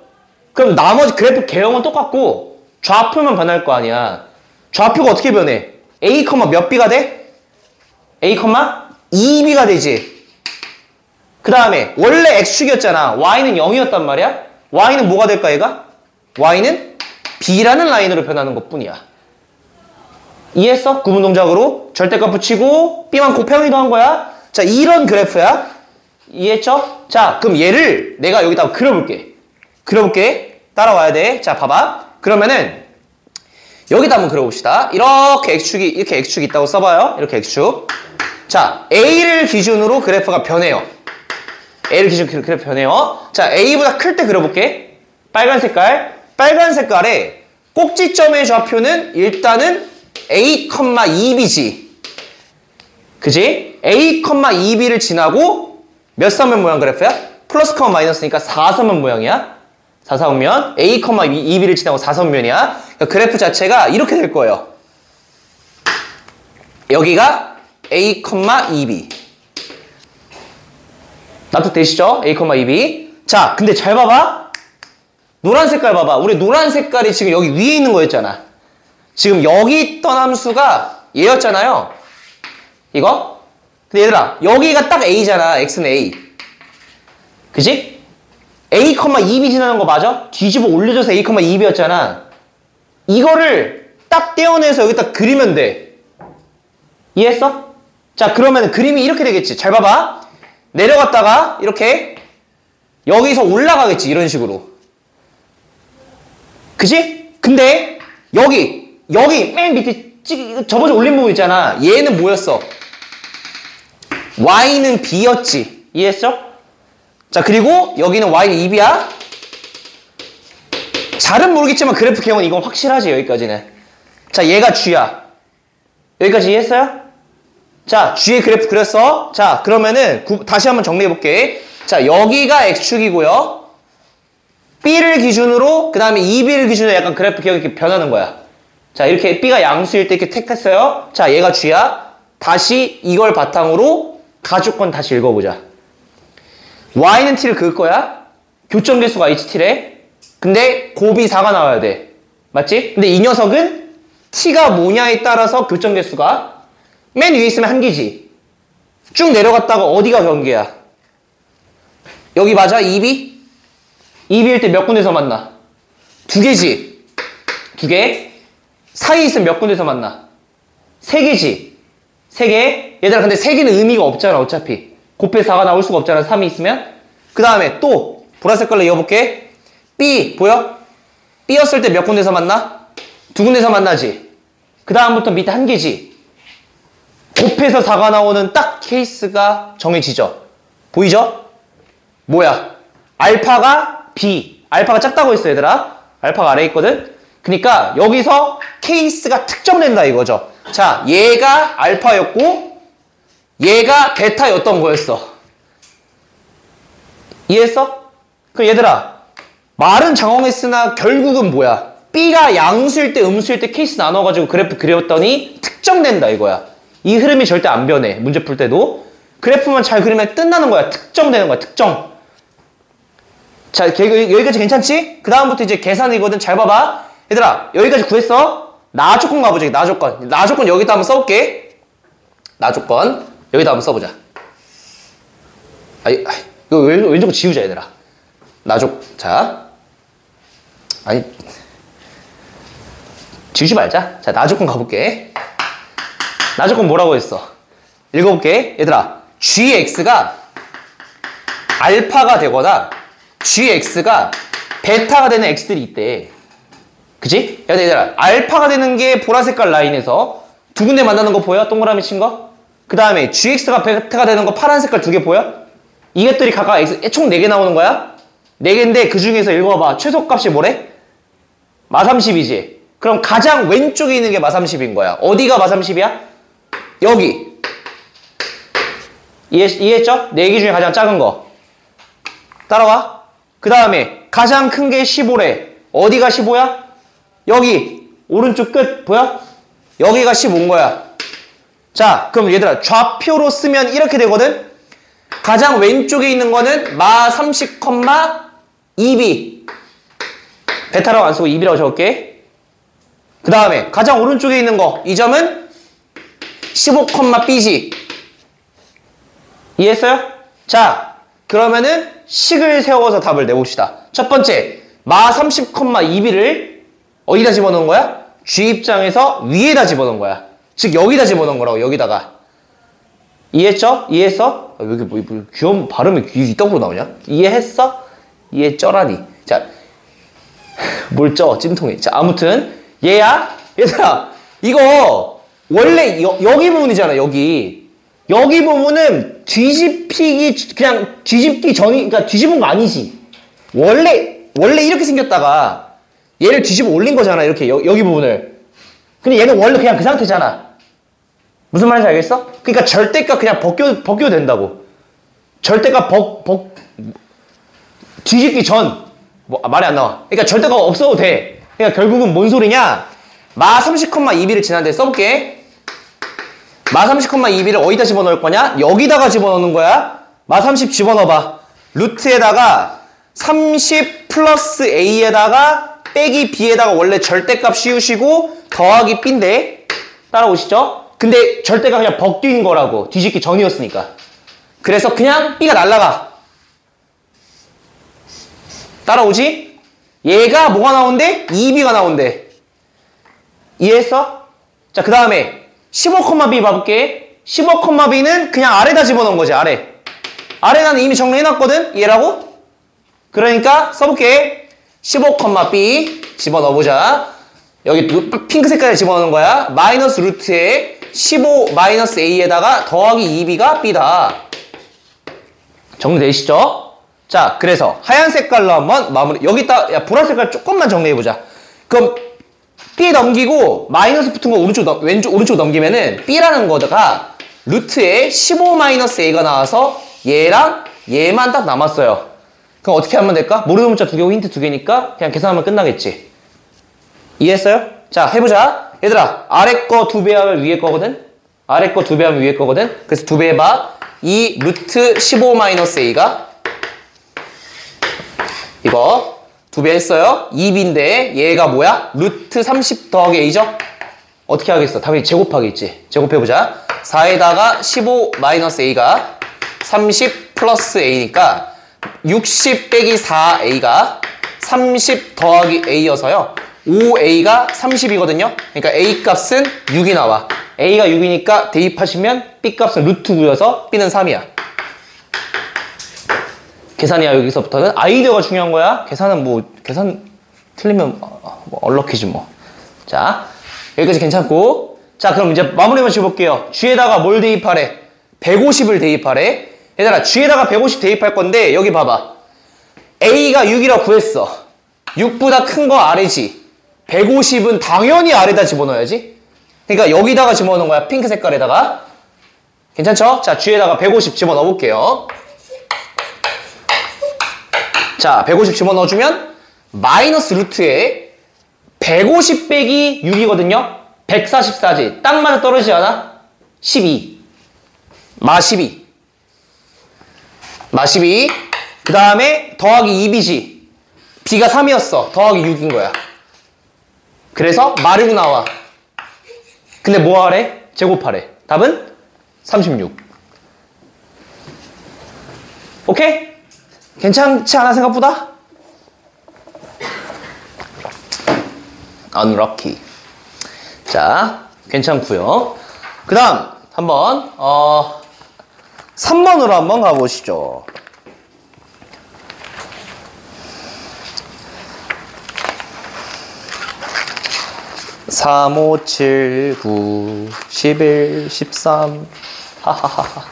그럼 나머지 그래프 개형은 똑같고 좌표만 변할 거 아니야. 좌표가 어떻게 변해? a, 몇 b가 돼? a, 2b가 되지. 그 다음에 원래 x축이었잖아. y는 0이었단 말이야. y는 뭐가 될까 얘가? y는 b라는 라인으로 변하는 것뿐이야. 이해했어? 구분 동작으로 절대값 붙이고 b만 곱하기 더한 거야. 자, 이런 그래프야. 이해했죠? 자, 그럼 얘를 내가 여기다가 그려볼게. 따라와야 돼. 자, 봐봐. 그러면은 여기다 한번 그려봅시다. 이렇게 x축이 있다고 써봐요. 이렇게 x축. 자, a를 기준으로 그래프가 변해요. a를 기준으로 그래프 변해요. 자, a보다 클 때 그려볼게. 빨간 색깔에 꼭지점의 좌표는 일단은 a, 2b지. 그지? a, 2b를 지나고 몇 선면 모양 그래프야? 플러스, 마이너스니까 4선면 모양이야. 4사각면. a, 2b를 지나고 4선면이야. 그러니까 그래프 자체가 이렇게 될 거예요. 여기가 a, 2b. 납득되시죠? a, 2b. 자, 근데 잘 봐봐. 노란 색깔 봐봐. 우리 노란 색깔이 지금 여기 위에 있는 거였잖아. 지금 여기 있던 함수가 얘였잖아요. 이거? 근데 얘들아, 여기가 딱 a잖아. x는 a. 그지? a, 2b 지나는 거 맞아? 뒤집어 올려줘서 a, 2b였잖아. 이거를 딱 떼어내서 여기다 그리면 돼. 이해했어? 자, 그러면 그림이 이렇게 되겠지. 잘 봐봐. 내려갔다가 이렇게 여기서 올라가겠지. 이런 식으로. 그지? 근데 여기 맨 밑에 접어서 올린 부분 있잖아. 얘는 뭐였어? y는 b였지. 이해했어? 자, 그리고 여기는 y는 2b야. 잘은 모르겠지만 그래프 개형은 이건 확실하지. 여기까지는. 자, 얘가 g야. 여기까지 이해했어요? 자, g의 그래프 그렸어. 자, 그러면은 다시 한번 정리해볼게. 자, 여기가 x축이고요. b를 기준으로, 그 다음에 2b를 기준으로 약간 그래프 개형이 이렇게 변하는 거야. 자, 이렇게 b가 양수일 때 이렇게 택했어요. 자, 얘가 g야. 다시 이걸 바탕으로 가주권 다시 읽어보자. y는 t를 그을 거야. 교점 개수가 ht래. 근데 곱이 4가 나와야 돼. 맞지? 근데 이 녀석은 t가 뭐냐에 따라서 교점 개수가 맨 위에 있으면 한 개지. 쭉 내려갔다가 어디가 경계야? 여기 맞아? 2b? 2b일 때 몇 군데서 만나? 두 개지. 두 개. 사이에 있으면 몇 군데서 만나? 세 개지. 세 개. 얘들아, 근데 세 개는 의미가 없잖아, 어차피. 곱해서 4가 나올 수가 없잖아, 3이 있으면. 그 다음에 또 보라색 걸로 이어볼게. B 보여? B였을 때 몇 군데서 만나? 두 군데서 만나지. 그 다음부터 밑에 한 개지. 곱해서 4가 나오는 딱 케이스가 정해지죠. 보이죠? 뭐야? 알파가 B. 알파가 작다고 했어, 얘들아. 알파가 아래에 있거든. 그러니까 여기서 케이스가 특정된다 이거죠. 자, 얘가 알파였고 얘가 베타였던 거였어. 이해했어? 그럼 얘들아, 말은 장황했으나 결국은 뭐야? B가 양수일 때 음수일 때 케이스 나눠가지고 그래프 그렸더니 특정된다 이거야. 이 흐름이 절대 안 변해. 문제 풀 때도. 그래프만 잘 그리면 끝나는 거야. 특정되는 거야. 특정. 자, 여기까지 괜찮지? 그 다음부터 이제 계산이거든. 잘 봐봐. 얘들아, 여기까지 구했어? 나조건 가보자. 나조건. 나조건 여기다 한번 써볼게. 나조건. 여기다 한번 써보자. 이거 왼쪽 지우자, 얘들아. 자. 아니. 지우지 말자. 자, 나조건 가볼게. 나조건 뭐라고 했어? 읽어볼게. 얘들아, gx가 알파가 되거나 gx가 베타가 되는 x들이 있대. 그치? 얘들아, 알파가 되는 게 보라색깔 라인에서 두 군데 만나는 거 보여? 동그라미 친 거? 그 다음에 gx가 베타가 되는 거 파란색깔 두 개 보여? 이것들이 각각 총 4개 나오는 거야? 4개인데 그 중에서 읽어봐. 최소값이 뭐래? 마30이지. 그럼 가장 왼쪽에 있는 게 마30인 거야. 어디가 마30이야? 여기. 이해했죠? 4개 중에 가장 작은 거. 따라와. 그 다음에 가장 큰 게 15래. 어디가 15야? 여기. 오른쪽 끝 보여? 여기가 15인 거야. 자, 그럼 얘들아, 좌표로 쓰면 이렇게 되거든? 가장 왼쪽에 있는 거는 마30, 2b. 베타라고 안 쓰고 2b라고 적을게. 그 다음에 가장 오른쪽에 있는 거, 이 점은 15, b지. 이해했어요? 자, 그러면은 식을 세워서 답을 내봅시다. 첫 번째, 마 30,2b를 어디다 집어넣은 거야? G 입장에서 위에다 집어넣은 거야. 즉 여기다 집어넣은 거라고. 여기다가. 이해했죠? 이해했어? 왜 이렇게 뭐 귀여운 발음이 이따구로 나오냐? 이해했어? 이해쩌라니. 자, 뭘 쪄? 찜통이. 자, 아무튼 얘야. 얘들아, 이거 원래 여기 부분이잖아. 여기 부분은 뒤집히기, 그냥 뒤집기 전이, 그러니까 뒤집은 거 아니지. 원래 이렇게 생겼다가 얘를 뒤집어 올린 거잖아. 이렇게 여기 부분을. 근데 얘는 원래 그냥 그 상태잖아. 무슨 말인지 알겠어? 그러니까 절대값 그냥 벗겨도 된다고. 절대값 뒤집기 전. 말이 안 나와. 그러니까 절대값 없어도 돼. 그러니까 결국은 뭔 소리냐? 마 30,2b를 지난데 써볼게. 마 30,2b를 어디다 집어넣을 거냐? 여기다가 집어넣는 거야. 마 30 집어넣어봐. 루트에다가 30 플러스 a에다가 빼기 b에다가 원래 절대값 씌우시고 더하기 b인데 따라오시죠? 근데 절대가 그냥 벗긴 거라고. 뒤집기 전이었으니까. 그래서 그냥 b가 날라가. 따라오지? 얘가 뭐가 나온대? 2b가 나온대. 이해했어? 자, 그 다음에 15,b 봐볼게. 15,b는 그냥 아래다 집어넣은 거지. 아래 나는 이미 정리해놨거든? 얘라고? 그러니까 써볼게. 15,b 집어넣어보자. 여기 핑크 색깔에 집어넣는 거야. 마이너스 루트에 15 마이너스 a에다가 더하기 2b가 b다. 정리되시죠? 자, 그래서 하얀 색깔로 한번 마무리. 여기다 야, 보라 색깔 조금만 정리해보자. 그럼 b 넘기고 마이너스 붙은 거 오른쪽 넘기면은 b라는 거다가 루트에 15 마이너스 a가 나와서 얘랑 얘만 딱 남았어요. 그럼 어떻게 하면 될까? 모르는 문자 2개고 힌트 2개니까 그냥 계산하면 끝나겠지. 이해했어요? 자, 해보자. 얘들아, 아래 거 2배 하면 위에 거거든? 아래 거 2배 하면 위에 거거든? 그래서 2배 해봐. 이 루트 15 마이너스 a가 이거 2배 했어요. 2b인데 얘가 뭐야? 루트 30 더하기 a죠? 어떻게 하겠어? 당연히 제곱하겠지. 제곱해보자. 4에다가 15 마이너스 a가 30 플러스 a니까 60 빼기 4a가 30 더하기 a여서요. 5a가 30이거든요. 그러니까 a 값은 6이 나와. a가 6이니까 대입하시면 b 값은 루트 9여서 b는 3이야. 계산이야. 여기서부터는 아이디어가 중요한 거야. 계산 틀리면 얼럭키지 뭐. 자, 여기까지 괜찮고. 자, 그럼 이제 마무리만 지어볼게요. g에다가 뭘 대입하래? 150을 대입하래. 얘들아, g에다가 150 대입할 건데 여기 봐봐. a가 6이라고 구했어. 6보다 큰 거 아래지. 150은 당연히 아래다 집어넣어야지. 그러니까 여기다가 집어넣는 거야. 핑크 색깔에다가. 괜찮죠? 자, g에다가 150 집어넣어 볼게요. 자, 150 집어넣어주면 마이너스 루트에 150 빼기 6이거든요. 144지. 딱 맞아 떨어지지 않아? 12. 마 12. 마 12. 그 다음에 더하기 2b지. b가 3이었어. 더하기 6인 거야. 그래서 마르고 나와. 근데 뭐 하래? 제곱하래. 답은 36. 오케이? 괜찮지 않아 생각보다? unlucky. 자, 괜찮고요. 그 다음 한번 3번으로 한번 가보시죠. 3, 5, 7, 9, 11, 13. 하하하하.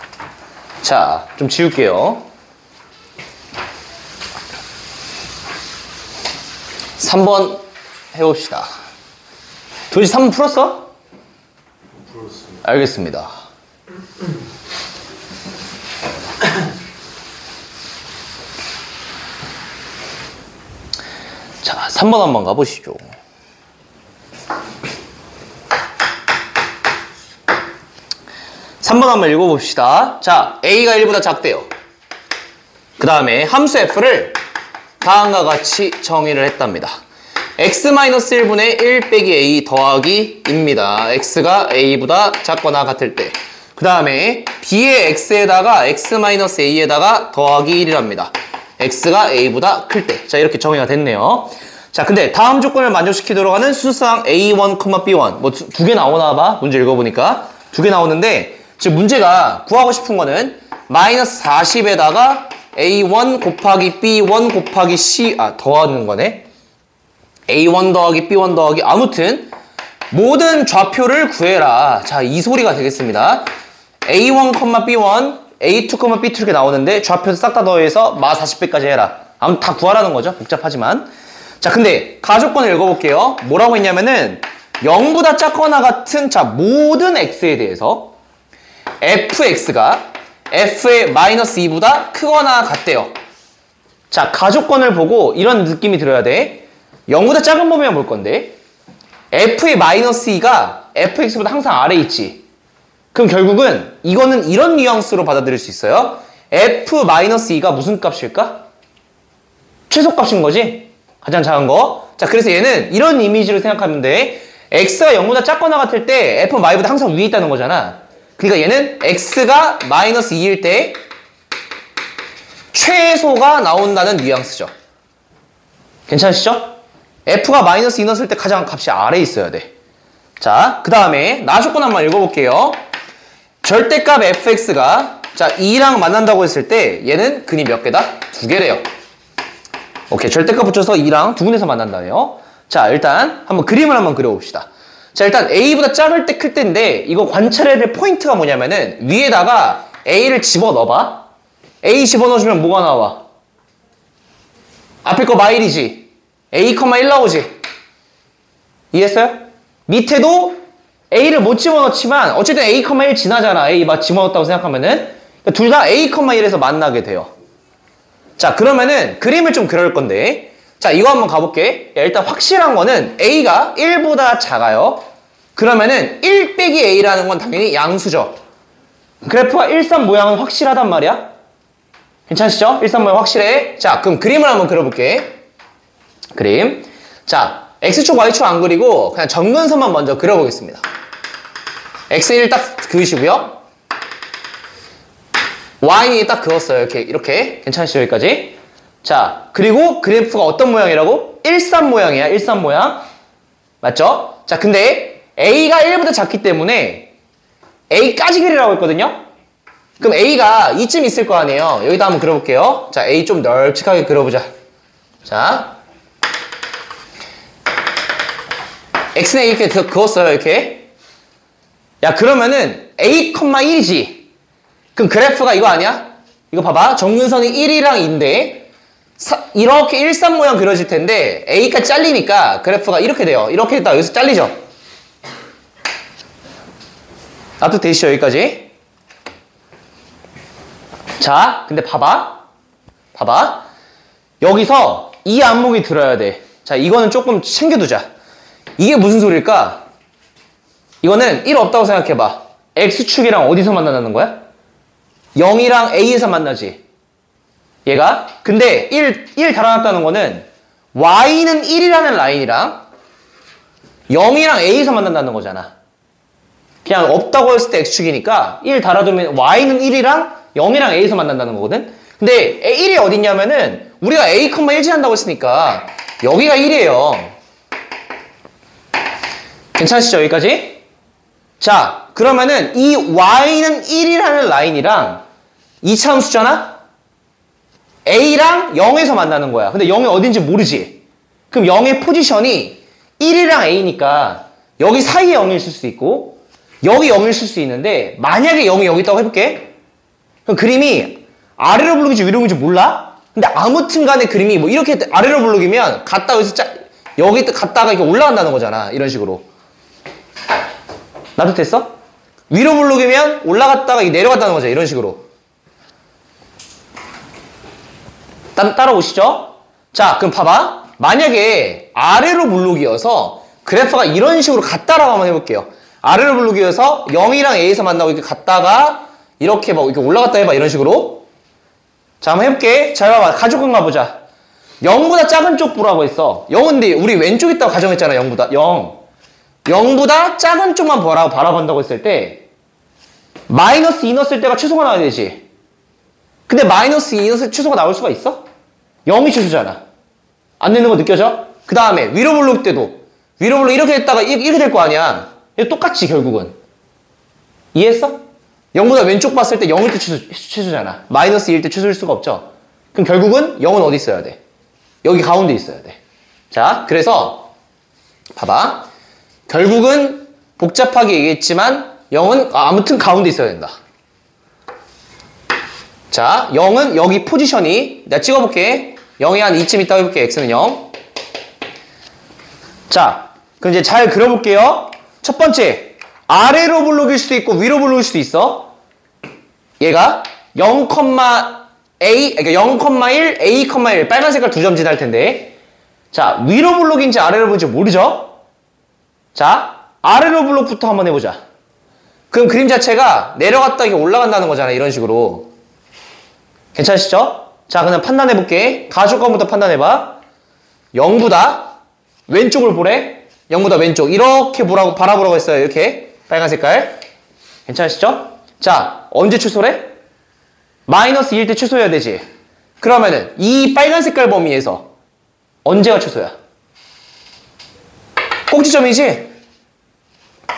자, 좀 지울게요. 3번 해봅시다. 도대체 3번 풀었어? 풀었습니다. 알겠습니다. 자, 3번 한번 가보시죠. 한번 읽어봅시다. 자, a가 1보다 작대요. 그 다음에 함수 f를 다음과 같이 정의를 했답니다. x-1분의 1 빼기 a 더하기 입니다. x가 a보다 작거나 같을 때. 그 다음에 b의 x에다가 x-a에다가 더하기 1이랍니다. x가 a보다 클 때. 자, 이렇게 정의가 됐네요. 자, 근데 다음 조건을 만족시키도록 하는 수수항 a1, b1 뭐 두 개 나오나 봐. 문제 읽어보니까 두 개 나오는데 지금 문제가 구하고 싶은 거는 마이너스 40에다가 a1 곱하기 b1 곱하기 c 더하는 거네. a1 더하기 b1 더하기 아무튼 모든 좌표를 구해라. 자, 이 소리가 되겠습니다. a1, b1, a2, b2 이렇게 나오는데 좌표 싹 다 더해서 마 40배까지 해라. 아무튼 다 구하라는 거죠. 복잡하지만. 자, 근데 가조건을 읽어볼게요. 뭐라고 했냐면은 0보다 작거나 같은 자 모든 x에 대해서 fx가 f의 마이너스 2보다 크거나 같대요. 자, 가조건을 보고 이런 느낌이 들어야 돼. 0보다 작은 범위가 뭘 건데? f의 마이너스 2가 fx보다 항상 아래에 있지. 그럼 결국은 이거는 이런 뉘앙스로 받아들일 수 있어요. f-2가 무슨 값일까? 최소값인 거지? 가장 작은 거. 자, 그래서 얘는 이런 이미지로 생각하면 돼. x가 0보다 작거나 같을 때 f-보다 항상 위에 있다는 거잖아. 그러니까 얘는 x가 마이너스 2일 때 최소가 나온다는 뉘앙스죠. 괜찮으시죠? f가 마이너스 2 넣었을 때 가장 값이 아래에 있어야 돼. 자, 그 다음에 나 조건 한번 읽어볼게요. 절대값 fx가 자 2랑 만난다고 했을 때 얘는 근이 몇 개다? 2개래요. 오케이, 절대값 붙여서 2랑 두 군데서 만난다네요. 자, 일단 한번 그림을 한번 그려봅시다. 자, 일단 a보다 작을 때 클 때인데 이거 관찰해야 될 포인트가 뭐냐면은 위에다가 a를 집어넣어봐. a 집어넣어주면 뭐가 나와? 앞에 거 마일이지. a, 1 나오지. 이해했어요? 밑에도 a를 못 집어넣지만 어쨌든 a, 1 지나잖아. a 막 집어넣었다고 생각하면은 둘 다 a, 1에서 만나게 돼요. 자, 그러면은 그림을 좀 그릴 건데 자, 이거 한번 가볼게. 야, 일단 확실한 거는 a가 1보다 작아요. 그러면은 1 빼기 a라는 건 당연히 양수죠. 그래프가 1,3 모양은 확실하단 말이야. 괜찮으시죠? 1,3 모양 확실해. 자, 그럼 그림을 한번 그려볼게. 그림. 자, x축, y축 안 그리고 그냥 점근선만 먼저 그려보겠습니다. x1 딱 그으시고요. y는 딱 그었어요. 이렇게. 괜찮으시죠? 여기까지. 자, 그리고 그래프가 어떤 모양이라고? 1,3 모양이야. 1,3 모양. 맞죠? 자, 근데 a가 1보다 작기 때문에 a까지 그리라고 했거든요? 그럼 a가 이쯤 있을 거 아니에요? 여기다 한번 그려볼게요. 자, a 좀 널찍하게 그려보자. 자, x는 이렇게 그었어요. 이렇게. 야, 그러면은 a, 1이지. 그럼 그래프가 이거 아니야? 이거 봐봐. 점근선이 1이랑 2인데 이렇게 1,3 모양 그려질 텐데 a가 잘리니까 그래프가 이렇게 돼요. 이렇게 했다 여기서 잘리죠. 납득 되시죠? 여기까지. 자, 근데 봐봐. 여기서 이 안목이 들어야 돼. 자, 이거는 조금 챙겨두자. 이게 무슨 소리일까? 이거는 1 없다고 생각해봐. x축이랑 어디서 만나는 거야? 0이랑 a에서 만나지. 얘가. 근데 1 달아놨다는 거는 y는 1이라는 라인이랑 0이랑 a에서 만난다는 거잖아. 그냥 없다고 했을 때 x축이니까 1 달아두면 y는 1이랑 0이랑 a에서 만난다는 거거든. 근데 1이 어딨냐면은 우리가 a, 1 지난다고 했으니까 여기가 1이에요. 괜찮으시죠? 여기까지? 자, 그러면은 이 y는 1이라는 라인이랑 이차함수잖아? a랑 0에서 만나는 거야. 근데 0이 어딘지 모르지? 그럼 0의 포지션이 1이랑 a니까 여기 사이에 0이 있을 수 있고 여기 0일 쓸 수 있는데 만약에 0이 여기 있다고 해볼게. 그럼 그림이 아래로 블록인지 위로 블록인지 몰라? 근데 아무튼 간에 그림이 뭐 이렇게 아래로 블록이면 갔다 여기서 여기 갔다가 이렇게 올라간다는 거잖아. 이런 식으로. 나도 됐어? 위로 블록이면 올라갔다가 내려갔다는 거죠. 이런 식으로. 따라오시죠? 자, 그럼 봐봐. 만약에 아래로 블록이어서 그래프가 이런 식으로 갔다라고 한번 해볼게요. 아래로 블록이어서 0이랑 a에서 만나고 이렇게 갔다가 이렇게 막 이렇게 올라갔다 해봐. 이런 식으로. 자, 한번 해볼게. 잘 봐봐. 가족은 가보자. 0보다 작은 쪽 보라고 했어. 0은 근데 우리 왼쪽 있다고 가정했잖아. 0보다. 0보다 작은 쪽만 바라본다고 했을 때 마이너스 2 넣었을 때가 최소가 나와야 되지. 근데 마이너스 2 넣었을 때 최소가 나올 수가 있어? 0이 최소잖아. 안 되는 거 느껴져? 그 다음에 위로 블록 때도 위로 블록 이렇게 됐다가 이렇게 될 거 아니야. 똑같이 결국은. 이해했어? 0보다 왼쪽 봤을 때 0일 때 최소잖아. 마이너스 2일 때 최소일 수가 없죠. 그럼 결국은 0은 어디 있어야 돼? 여기 가운데 있어야 돼. 자, 그래서 봐봐. 결국은 복잡하게 얘기했지만 0은 아무튼 가운데 있어야 된다. 자, 0은 여기 포지션이 내가 찍어볼게. 0이 한 2쯤 있다고 해볼게. x는 0. 자, 그럼 이제 잘 그려볼게요. 첫 번째, 아래로 블록일 수도 있고 위로 블록일 수도 있어. 얘가 0,A, 그러니까 0,1, A,1 빨간 색깔 두 점 지날 텐데. 자, 위로 블록인지 아래로 블록인지 모르죠? 자, 아래로 블록부터 한번 해보자. 그럼 그림 자체가 내려갔다 이게 올라간다는 거잖아. 이런 식으로. 괜찮으시죠? 자, 그냥 판단해볼게. 가족관부터 판단해봐. 0보다 왼쪽을 보래. 0보다 왼쪽. 이렇게 바라보라고 했어요. 이렇게. 빨간 색깔. 괜찮으시죠? 자, 언제 최소래? 마이너스 2일 때 최소여야 되지. 그러면은 이 빨간 색깔 범위에서 언제가 최소야? 꼭지점이지?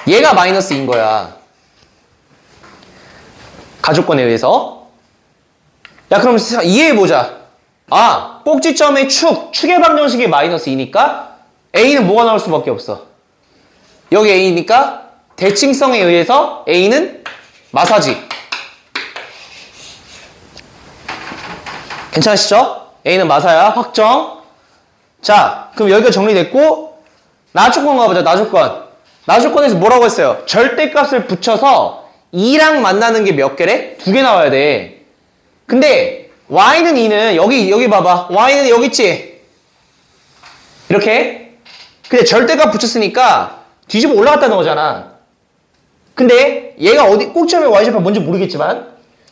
얘가 마이너스 2인 거야. 가족권에 의해서. 야, 그럼 이해해보자. 아, 꼭지점의 축의 방정식이 마이너스 2니까 A는 뭐가 나올 수밖에 없어. 여기 A니까 대칭성에 의해서 A는 마사지. 괜찮으시죠? A는 마사야. 확정. 자, 그럼 여기가 정리됐고 나조건 가보자. 나조건. 나조건에서 뭐라고 했어요? 절대값을 붙여서 2랑 만나는 게 몇 개래? 2개 나와야 돼. 근데 y는 2는 여기 봐봐. y는 여기 있지? 이렇게. 근데 절대값 붙였으니까 뒤집어 올라갔다는 거잖아. 근데 얘가 어디 꼭지점에 y좌표 뭔지 모르겠지만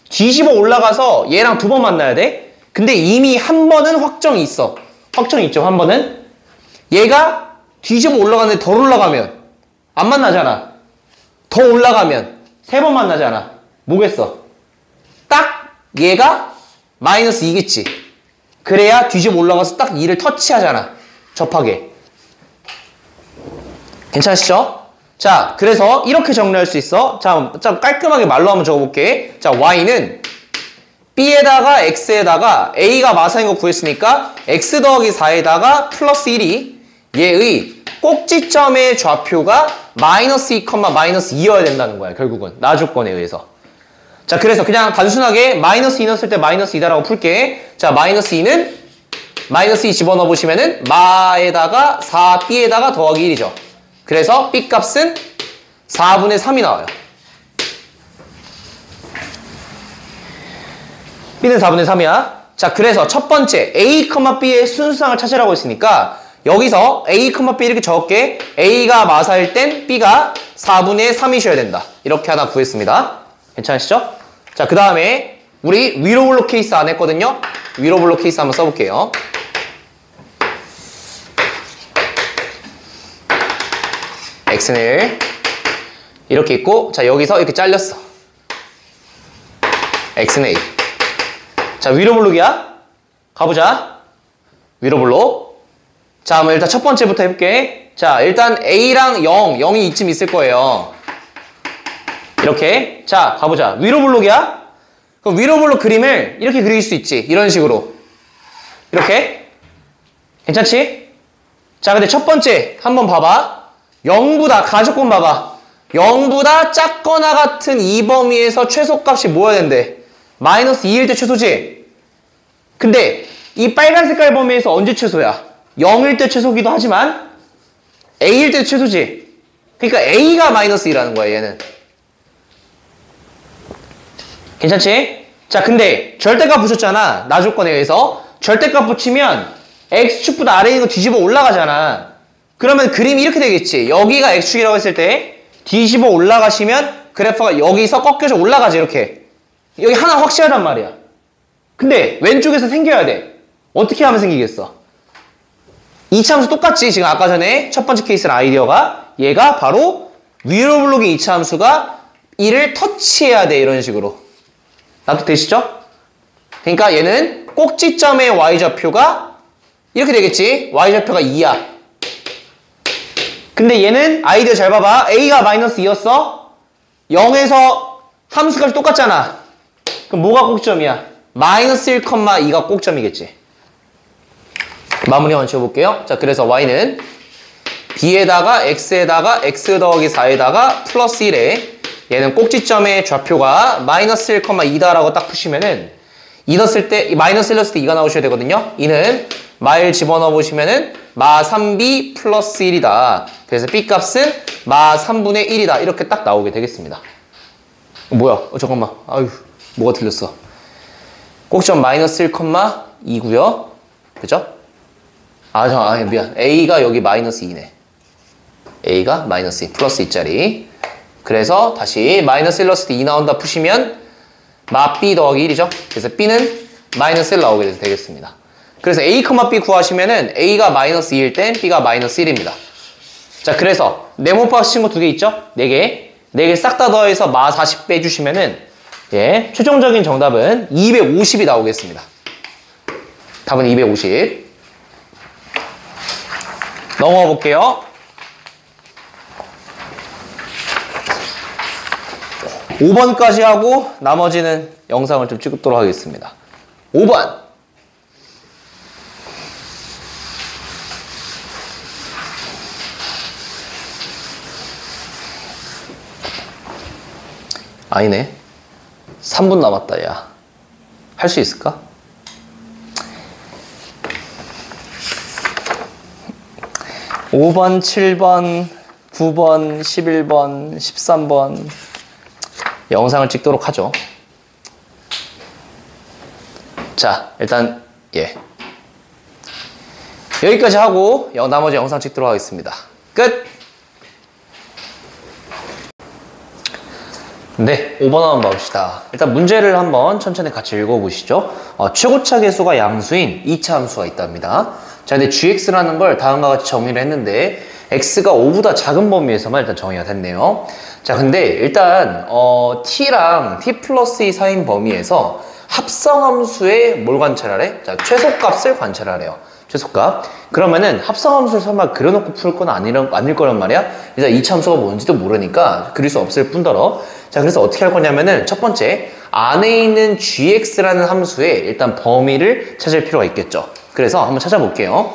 뒤집어 올라가서 얘랑 두 번 만나야 돼. 근데 이미 한 번은 확정이 있어. 확정이 있죠. 한 번은. 얘가 뒤집어 올라가는데 덜 올라가면 안 만나잖아. 더 올라가면 세 번 만나잖아. 뭐겠어? 딱 얘가 마이너스 2겠지. 그래야 뒤집어 올라가서 딱 2를 터치하잖아. 접하게. 괜찮으시죠? 자, 그래서 이렇게 정리할 수 있어. 자, 좀 깔끔하게 말로 한번 적어볼게. 자, y는 b에다가 x에다가 a가 마사인 거 구했으니까 x 더하기 4에다가 플러스 1이 얘의 꼭지점의 좌표가 마이너스 2, 마이너스 2여야 된다는 거야. 결국은 나조건에 의해서. 자, 그래서 그냥 단순하게 마이너스 2 넣었을 때 마이너스 2다라고 풀게. 자, 마이너스 2는 마이너스 2 집어넣어 보시면은 마에다가 4b에다가 더하기 1이죠. 그래서 b 값은 4분의 3이 나와요. b는 4분의 3이야. 자, 그래서 첫 번째 a, b의 순수상을 찾으라고 했으니까 여기서 a, b 이렇게 적을게. a가 마사일 땐 b가 4분의 3이셔야 된다. 이렇게 하나 구했습니다. 괜찮으시죠? 자, 그 다음에 우리 위로 블록 케이스 안 했거든요. 위로 블록 케이스 한번 써볼게요. x는 이렇게 있고, 자, 여기서 이렇게 잘렸어. x는 a. 자, 위로 블록이야. 가보자. 위로 블록. 자, 그럼 일단 첫 번째부터 해볼게. 자, 일단 a랑 0이 이쯤 있을 거예요. 이렇게. 자, 가보자. 위로 블록이야. 그럼 위로 블록 그림을 이렇게 그릴 수 있지. 이런 식으로. 이렇게. 괜찮지? 자, 근데 첫 번째 한번 봐봐. 0보다 가족권 봐봐. 0보다 작거나 같은 이 범위에서 최소값이 뭐여야 된대? 마이너스 2일 때 최소지? 근데 이 빨간 색깔 범위에서 언제 최소야? 0일 때 최소기도 하지만 A일 때 최소지? 그러니까 A가 마이너스 2라는 거야, 얘는. 괜찮지? 자, 근데 절대값 붙였잖아. 나조건에 의해서. 절대값 붙이면 X축보다 아래에 있는 거 뒤집어 올라가잖아. 그러면 그림이 이렇게 되겠지. 여기가 X축이라고 했을 때 뒤집어 올라가시면 그래프가 여기서 꺾여서 올라가지, 이렇게. 여기 하나 확실하단 말이야. 근데 왼쪽에서 생겨야 돼. 어떻게 하면 생기겠어? 이차함수 똑같지. 지금 아까 전에 첫 번째 케이스의 아이디어가 얘가 바로 위로 블록의 이차함수가 2를 터치해야 돼. 이런 식으로. 납득되시죠? 그러니까 얘는 꼭지점의 y좌표가 이렇게 되겠지. y좌표가 2야. 근데 얘는 아이디어 잘 봐봐. a가 마이너스 2였어. 0에서 함수까지 똑같잖아. 그럼 뭐가 꼭지점이야? 마이너스 1,2가 꼭지점이겠지. 마무리 한번 지어볼게요. 자, 그래서 y는 b에다가 x에다가 x 더하기 4에다가 플러스 1에 얘는 꼭지점의 좌표가 마이너스 1,2다라고 딱 푸시면은 2 넣었을 때, 마이너스 1 넣었을 때 2가 나오셔야 되거든요. 2는 마일 집어넣어 보시면은 마 3b 플러스 1이다. 그래서 b 값은 마 3분의 1이다. 이렇게 딱 나오게 되겠습니다. 뭐야? 잠깐만. 아유, 뭐가 틀렸어. 꼭지점 마이너스 1,2고요. 그죠? 미안. a가 여기 마이너스 2네. a가 마이너스 2, 플러스 2짜리. 그래서 다시 마이너스 1 넣었을 때 2 나온다 푸시면 마 b 더하기 1이죠. 그래서 b는 마이너스 1 나오게 되겠습니다. 그래서 a, b 구하시면은 a가 마이너스 2일 땐 b가 마이너스 1입니다. 자, 그래서 네모파 친구 2개 있죠? 4개. 4개 싹 다 더해서 마 40 빼주시면은 예, 최종적인 정답은 250이 나오겠습니다. 답은 250. 넘어가 볼게요. 5번까지 하고 나머지는 영상을 좀 찍도록 하겠습니다. 5번. 아니네. 3분 남았다, 야. 할 수 있을까? (5번) (7번) (9번) (11번) (13번) 영상을 찍도록 하죠. 자, 일단 예, 여기까지 하고 나머지 영상 찍도록 하겠습니다. 끝! 네, 5번 한번 봐봅시다. 일단 문제를 한번 천천히 같이 읽어보시죠. 최고차 계수가 양수인 2차 함수가 있답니다. 자, 근데 gx라는 걸 다음과 같이 정의를 했는데 x가 5보다 작은 범위에서만 일단 정의가 됐네요. 자, 근데 일단 t랑 t 플러스 2 사이인 범위에서 합성함수의 뭘 관찰하래? 자, 최소값을 관찰하래요. 최소값. 그러면은 합성함수를 설마 그려놓고 풀 건 아닐 거란 말이야. 일단 2차 함수가 뭔지도 모르니까 그릴 수 없을 뿐더러. 자, 그래서 어떻게 할 거냐면은 첫 번째, 안에 있는 gx라는 함수의 일단 범위를 찾을 필요가 있겠죠. 그래서 한번 찾아볼게요.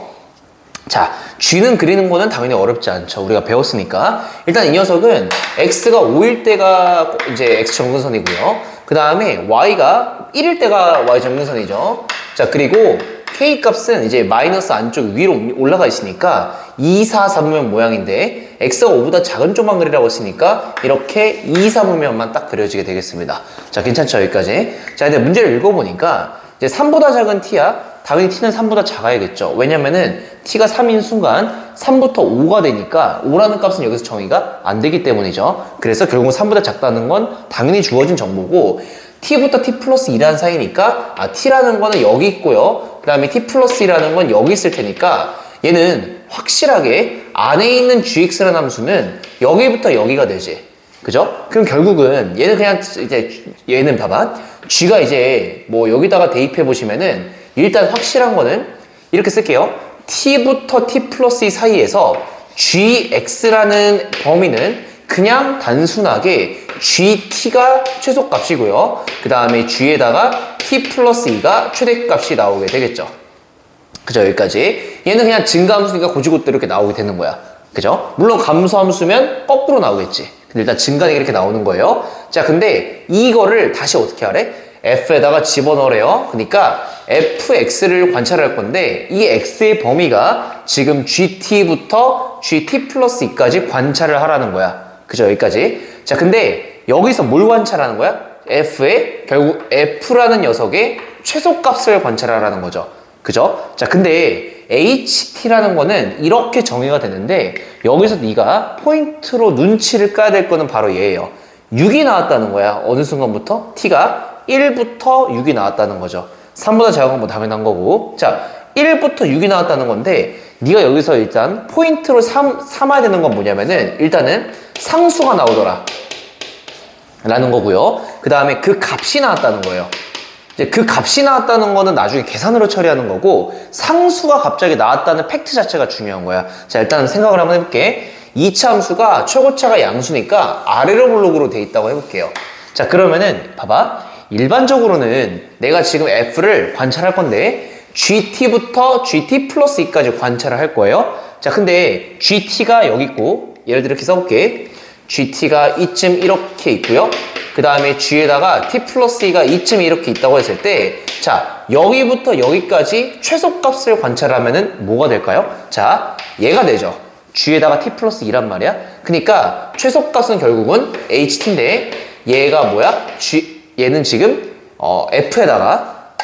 자, g는 그리는 거는 당연히 어렵지 않죠. 우리가 배웠으니까. 일단 이 녀석은 x가 5일 때가 이제 x정근선이고요. 그 다음에 y가 1일 때가 y정근선이죠. 자, 그리고 k 값은 이제 마이너스 안쪽 위로 올라가 있으니까 2, 4, 4분면 모양인데 x가 5보다 작은 조만 그리라고 했으니까 이렇게 2, 4분면만 딱 그려지게 되겠습니다. 자, 괜찮죠? 여기까지. 자, 근데 문제를 읽어보니까 이제 3보다 작은 t야. 당연히 t는 3보다 작아야겠죠. 왜냐면은 t가 3인 순간 3부터 5가 되니까 5라는 값은 여기서 정의가 안 되기 때문이죠. 그래서 결국 3보다 작다는 건 당연히 주어진 정보고 t부터 t 플러스 2라는 사이니까 t라는 거는 여기 있고요. 그 다음에 t 플러스 2라는 건 여기 있을 테니까 얘는 확실하게 안에 있는 gx라는 함수는 여기부터 여기가 되지. 그죠? 그럼 결국은 얘는 그냥 이제 얘는 봐봐. g가 이제 뭐 여기다가 대입해 보시면은 일단 확실한 거는 이렇게 쓸게요. t부터 t 플러스 2 사이에서 gx라는 범위는 그냥 단순하게 gt가 최소값이고요. 그 다음에 g에다가 t 플러스 2가 최대값이 나오게 되겠죠. 그죠? 여기까지. 얘는 그냥 증가함수니까 고지고대로 이렇게 나오게 되는 거야. 그죠? 물론 감소함수면 거꾸로 나오겠지. 근데 일단 증가되게 이렇게 나오는 거예요. 자, 근데 이거를 다시 어떻게 하래? f에다가 집어넣으래요. 그러니까 fx를 관찰할 건데 이 x의 범위가 지금 gt부터 gt 플러스 2까지 관찰을 하라는 거야. 그죠? 여기까지. 자, 근데 여기서 뭘 관찰하는 거야? f의 결국 f라는 녀석의 최소값을 관찰하라는 거죠. 그죠? 자, 근데 ht라는 거는 이렇게 정의가 되는데 여기서 네가 포인트로 눈치를 까야 될 거는 바로 얘예요. 6이 나왔다는 거야. 어느 순간부터 t가 1부터 6이 나왔다는 거죠. 3보다 작은 건 뭐 당연한 거고. 자, 1부터 6이 나왔다는 건데 네가 여기서 일단 포인트로 삼아야 되는 건 뭐냐면은 일단은 상수가 나오더라. 라는 거고요. 그 다음에 그 값이 나왔다는 거예요. 이제 그 값이 나왔다는 거는 나중에 계산으로 처리하는 거고, 상수가 갑자기 나왔다는 팩트 자체가 중요한 거야. 자, 일단 생각을 한번 해볼게. 2차 함수가 최고차가 양수니까 아래로 블록으로 돼 있다고 해볼게요. 자, 그러면은 봐봐. 일반적으로는 내가 지금 f를 관찰할 건데 gt부터 gt 플러스 2까지 관찰을 할 거예요. 자, 근데 gt가 여기 있고, 예를 들어 이렇게 써볼게. gt가 이쯤 이렇게 있고요. 그 다음에 g에다가 t 플러스 2가 이쯤 이렇게 있다고 했을 때, 자, 여기부터 여기까지 최소값을 관찰하면은 뭐가 될까요? 자, 얘가 되죠. g에다가 t 플러스 2란 말이야. 그러니까 최소값은 결국은 ht인데 얘가 뭐야? 얘는 지금 f에다가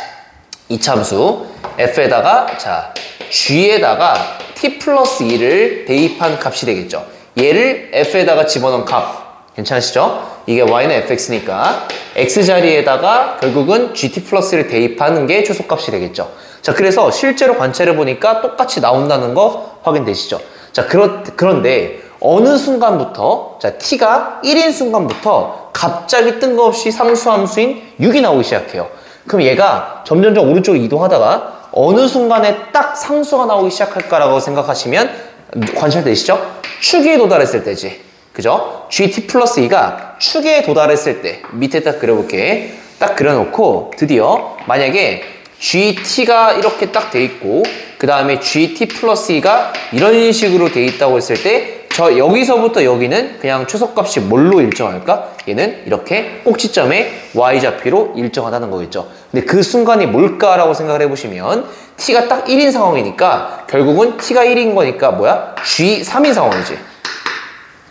2차 함수 f에다가 자 g에다가 t 플러스 2를 대입한 값이 되겠죠. 얘를 f에다가 집어넣은 값. 괜찮으시죠? 이게 y는 fx니까 x 자리에다가 결국은 gt 플러스를 대입하는 게 최소값이 되겠죠. 자, 그래서 실제로 관찰해 보니까 똑같이 나온다는 거 확인되시죠? 자, 그런데 어느 순간부터, 자, t가 1인 순간부터 갑자기 뜬금없이 상수함수인 6이 나오기 시작해요. 그럼 얘가 점점점 오른쪽으로 이동하다가 어느 순간에 딱 상수가 나오기 시작할까라고 생각하시면 관찰되시죠? 축에 도달했을 때지. 그죠? gt 플러스 2가 축에 도달했을 때 밑에 딱 그려볼게. 딱 그려놓고 드디어 만약에 gt가 이렇게 딱 돼 있고 그 다음에 gt 플러스 2가 이런 식으로 돼 있다고 했을 때 저 여기서부터 여기는 그냥 최소값이 뭘로 일정할까? 얘는 이렇게 꼭지점에 y좌표로 일정하다는 거겠죠. 근데 그 순간이 뭘까라고 생각을 해보시면 t가 딱 1인 상황이니까 결국은 t가 1인 거니까 뭐야? g 3인 상황이지.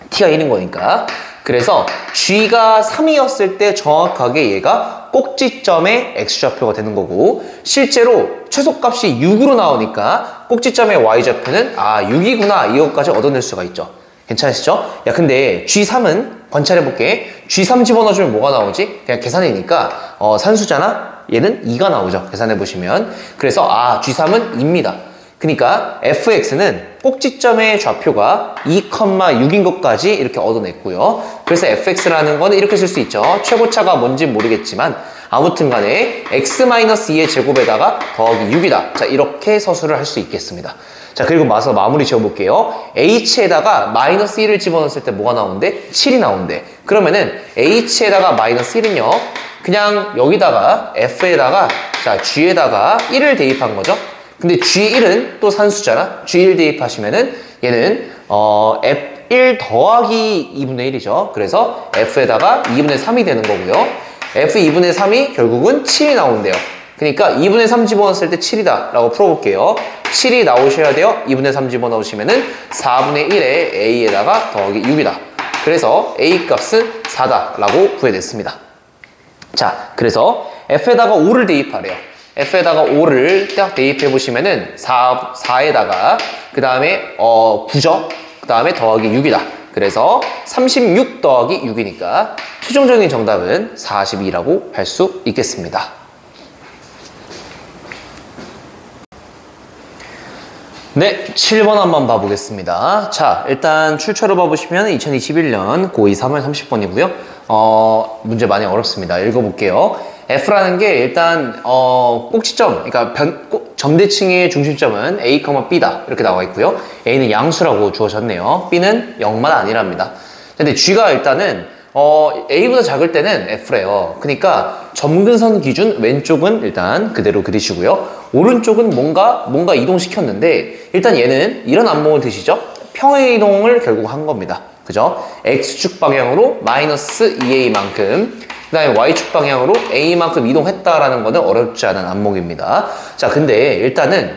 t가 1인 거니까. 그래서 g가 3이었을 때 정확하게 얘가 꼭지점의 x좌표가 되는 거고, 실제로 최소값이 6으로 나오니까 꼭지점의 y좌표는 6이구나 이것까지 얻어낼 수가 있죠. 괜찮으시죠? 야, 근데 g3은 관찰해볼게. g3 집어넣어주면 뭐가 나오지? 그냥 계산이니까 산수잖아? 얘는 2가 나오죠. 계산해보시면. 그래서 g3은 2입니다. 그러니까 fx는 꼭지점의 좌표가 2,6인 것까지 이렇게 얻어냈고요. 그래서 fx라는 거는 이렇게 쓸 수 있죠. 최고차가 뭔진 모르겠지만 아무튼 간에 x-2의 제곱에다가 더하기 6이다. 자, 이렇게 서술을 할 수 있겠습니다. 자, 그리고 마서 마무리 지어볼게요. h에다가 마이너스 1을 집어넣었을 때 뭐가 나오는데? 7이 나오는데. 그러면은 h에다가 마이너스 1은요. 그냥 여기다가 f에다가 자 g에다가 1을 대입한 거죠. 근데 G1은 또 산수잖아. G1 대입하시면은 얘는 F1 더하기 2분의 1이죠. 그래서 F에다가 2분의 3이 되는 거고요. F 2분의 3이 결국은 7이 나온대요. 그러니까 2분의 3 집어넣었을 때 7이다 라고 풀어볼게요. 7이 나오셔야 돼요. 2분의 3 집어넣으시면은 4분의 1에 A에다가 더하기 6이다. 그래서 A 값은 4다 라고 구해냈습니다. 자, 그래서 F에다가 5를 대입하래요. f에다가 5를 딱 대입해 보시면은 4에다가 그 다음에 9죠. 그 다음에 더하기 6이다. 그래서 36 더하기 6이니까 최종적인 정답은 42라고 할 수 있겠습니다. 네, 7번 한번 봐보겠습니다. 자, 일단 출처를 봐보시면 2021년 고2 3월 30번이고요. 문제 많이 어렵습니다. 읽어볼게요. F라는 게 일단 꼭지점, 그러니까 점대칭의 중심점은 A, B다 이렇게 나와 있고요. A는 양수라고 주어졌네요. B는 0만 아니랍니다. 근데 G가 일단은 A보다 작을 때는 F래요. 그러니까 점근선 기준 왼쪽은 일단 그대로 그리시고요. 오른쪽은 뭔가 이동시켰는데 일단 얘는 이런 안목을 드시죠? 평행 이동을 결국 한 겁니다. 그죠? X축 방향으로 마이너스 2A만큼 그 다음에 Y축 방향으로 A만큼 이동했다라는 거는 어렵지 않은 안목입니다. 자, 근데 일단은